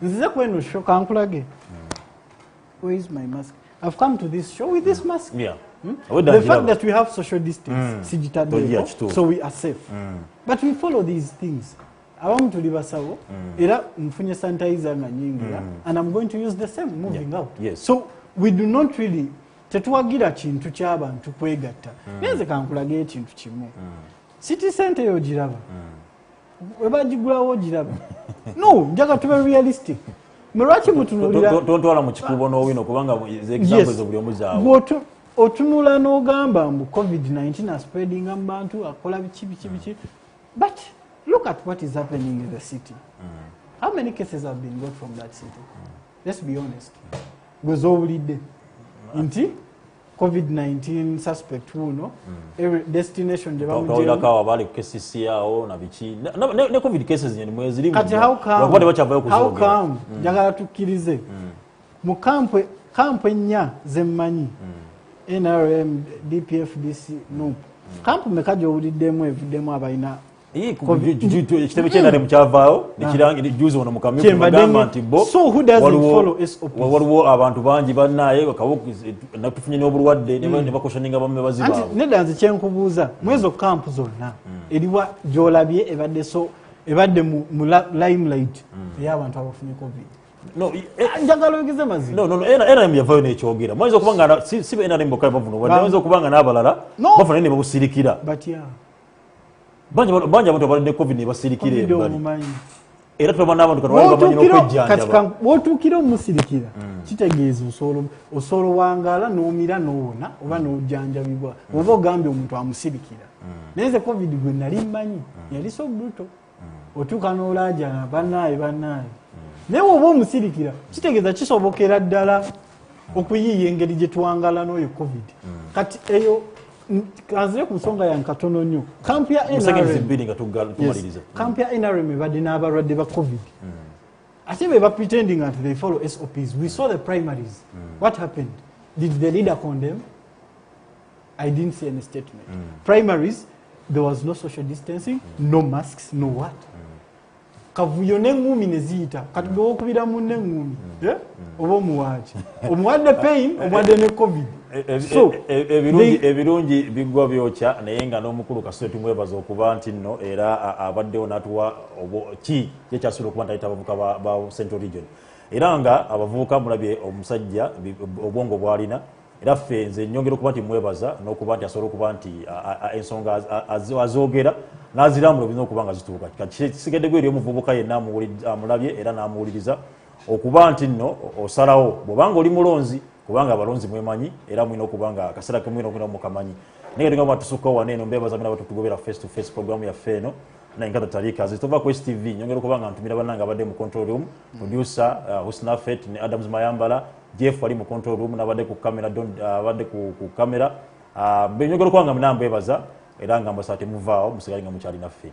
Nzize kweno show kankulage. Where is my mask? I've come to this show with this mask. Yeah. The fact that we have social distance, so we are safe. But we follow these things. I want to leave us out. Sanitizer and I'm going to use the same moving out. Yes. So we do not really tetuwagira kintu ky'abantu kwegatta. Neze kankulage ekintu kimu. City center yo giraba. Webagigulawo giraba. No, njaga tube realistic. Muraki mutunulira. Tontwala mu kikubo n'owino kubanga examples buli omuzaawo. Otunula n'ogamba mbu COVID-19 are spreading abantu akola biki. But look at what is happening in the city. How many cases have been got from that city? Let's be honest. Gwezowulidde nti COVID-19 suspect wuno every destination gye bamujja kawa bali kesi yao na biki ne COVID cases nyene mwezi limu kati how come jagala tukirize mu kampu ennya zemmanyi NRM DPFDC no kampu mekaje owuliddemu evuddemu abalina kitebe ky'NRM kyavaawo nekirangi juzi ono mu kamyufu bagamba nti bo waliwo abantu bangi bannaye natufunye n'obulwadde ne bakoshoninga bamme bazibaabo nedanze kyenkubuuza mwezo kampu zonna eriwa gyolabye ebadde mu limelight ey'abantu abafunye COVID. No, njagala ogeze mazima. No, NRM yavayo n'ekyogera. Mwezi okubanga si NRM bokka bavuno, wadde mwezi okubanga n'abalala bafuna ne babusirikira. But yeah. Banja abantu abalina COVID ne basirikira ebbali. Era tuba n'abantu katwali bamanyi n'okwejjanjaba. Katika wotuukira omusirikira kitegeeza osolo wangaala n'omira n'owona oba n'ojjanjabibwa oba ogambye omuntu amusirikira. Naye COVID gwe nali mmanyi yali so brutal. Otuuka n'olaajana bannaaye. Naye oba omusirikira kitegeeza kisobokera ddala okuyiiya engeri gye tuwangala n'oyo COVID. Kati eyo kanzire ku nsonga yange katono nnyo. Kampu ya NRM ebadde n'abalwadde ba COVID. Ate be pretending that they follow SOPs. We saw the primaries. What happened? Did the leader condemn? I didn't see any statement. Primaries, there was no social distancing, no masks, no what? Kavuyo n'engumi ne ziyita kati gwe wokubira mu n'engumi oba omuwaaki omuwadde pain omuwadde ne COVID. Ebirungi biggwa byokya naye nga n'omukulu Kasule tumwebaza okuba nti nno era abaddewo n'atuwa ki kyekyasuubira okuba ntayita abavubuka ba Central Region era nga abavubuka mulabye omusajja obwongo bw'alina era ffe nze nnyongera okuba nti mwebaza n'okuba nti asobola okuba nti ensonga azoogera n'azirambula olina okuba nga zituuka kisigadde gwe eri omuvubuka yenna amulabye era n'amuwuliriza okuba nti nno osalawo bwobanga oli mulonzi kubanga abalonzi mwemanyi era mwina okubanga akaseera kemwina okuna mukamanyi naye nga batusukka wano eno mbebaza mina batutugobera face to face program ya feno na Nkata Tarik azitova ku STV nyongera kubanga ntumira bananga abadde mu control room producer Husna Fet ne Adams Mayambala Jeff ali mu control room nabadde ku camera abadde ku camera nyongera kubanga mina mbebaza era nga mbasate muvao musigali nga mukyali naffe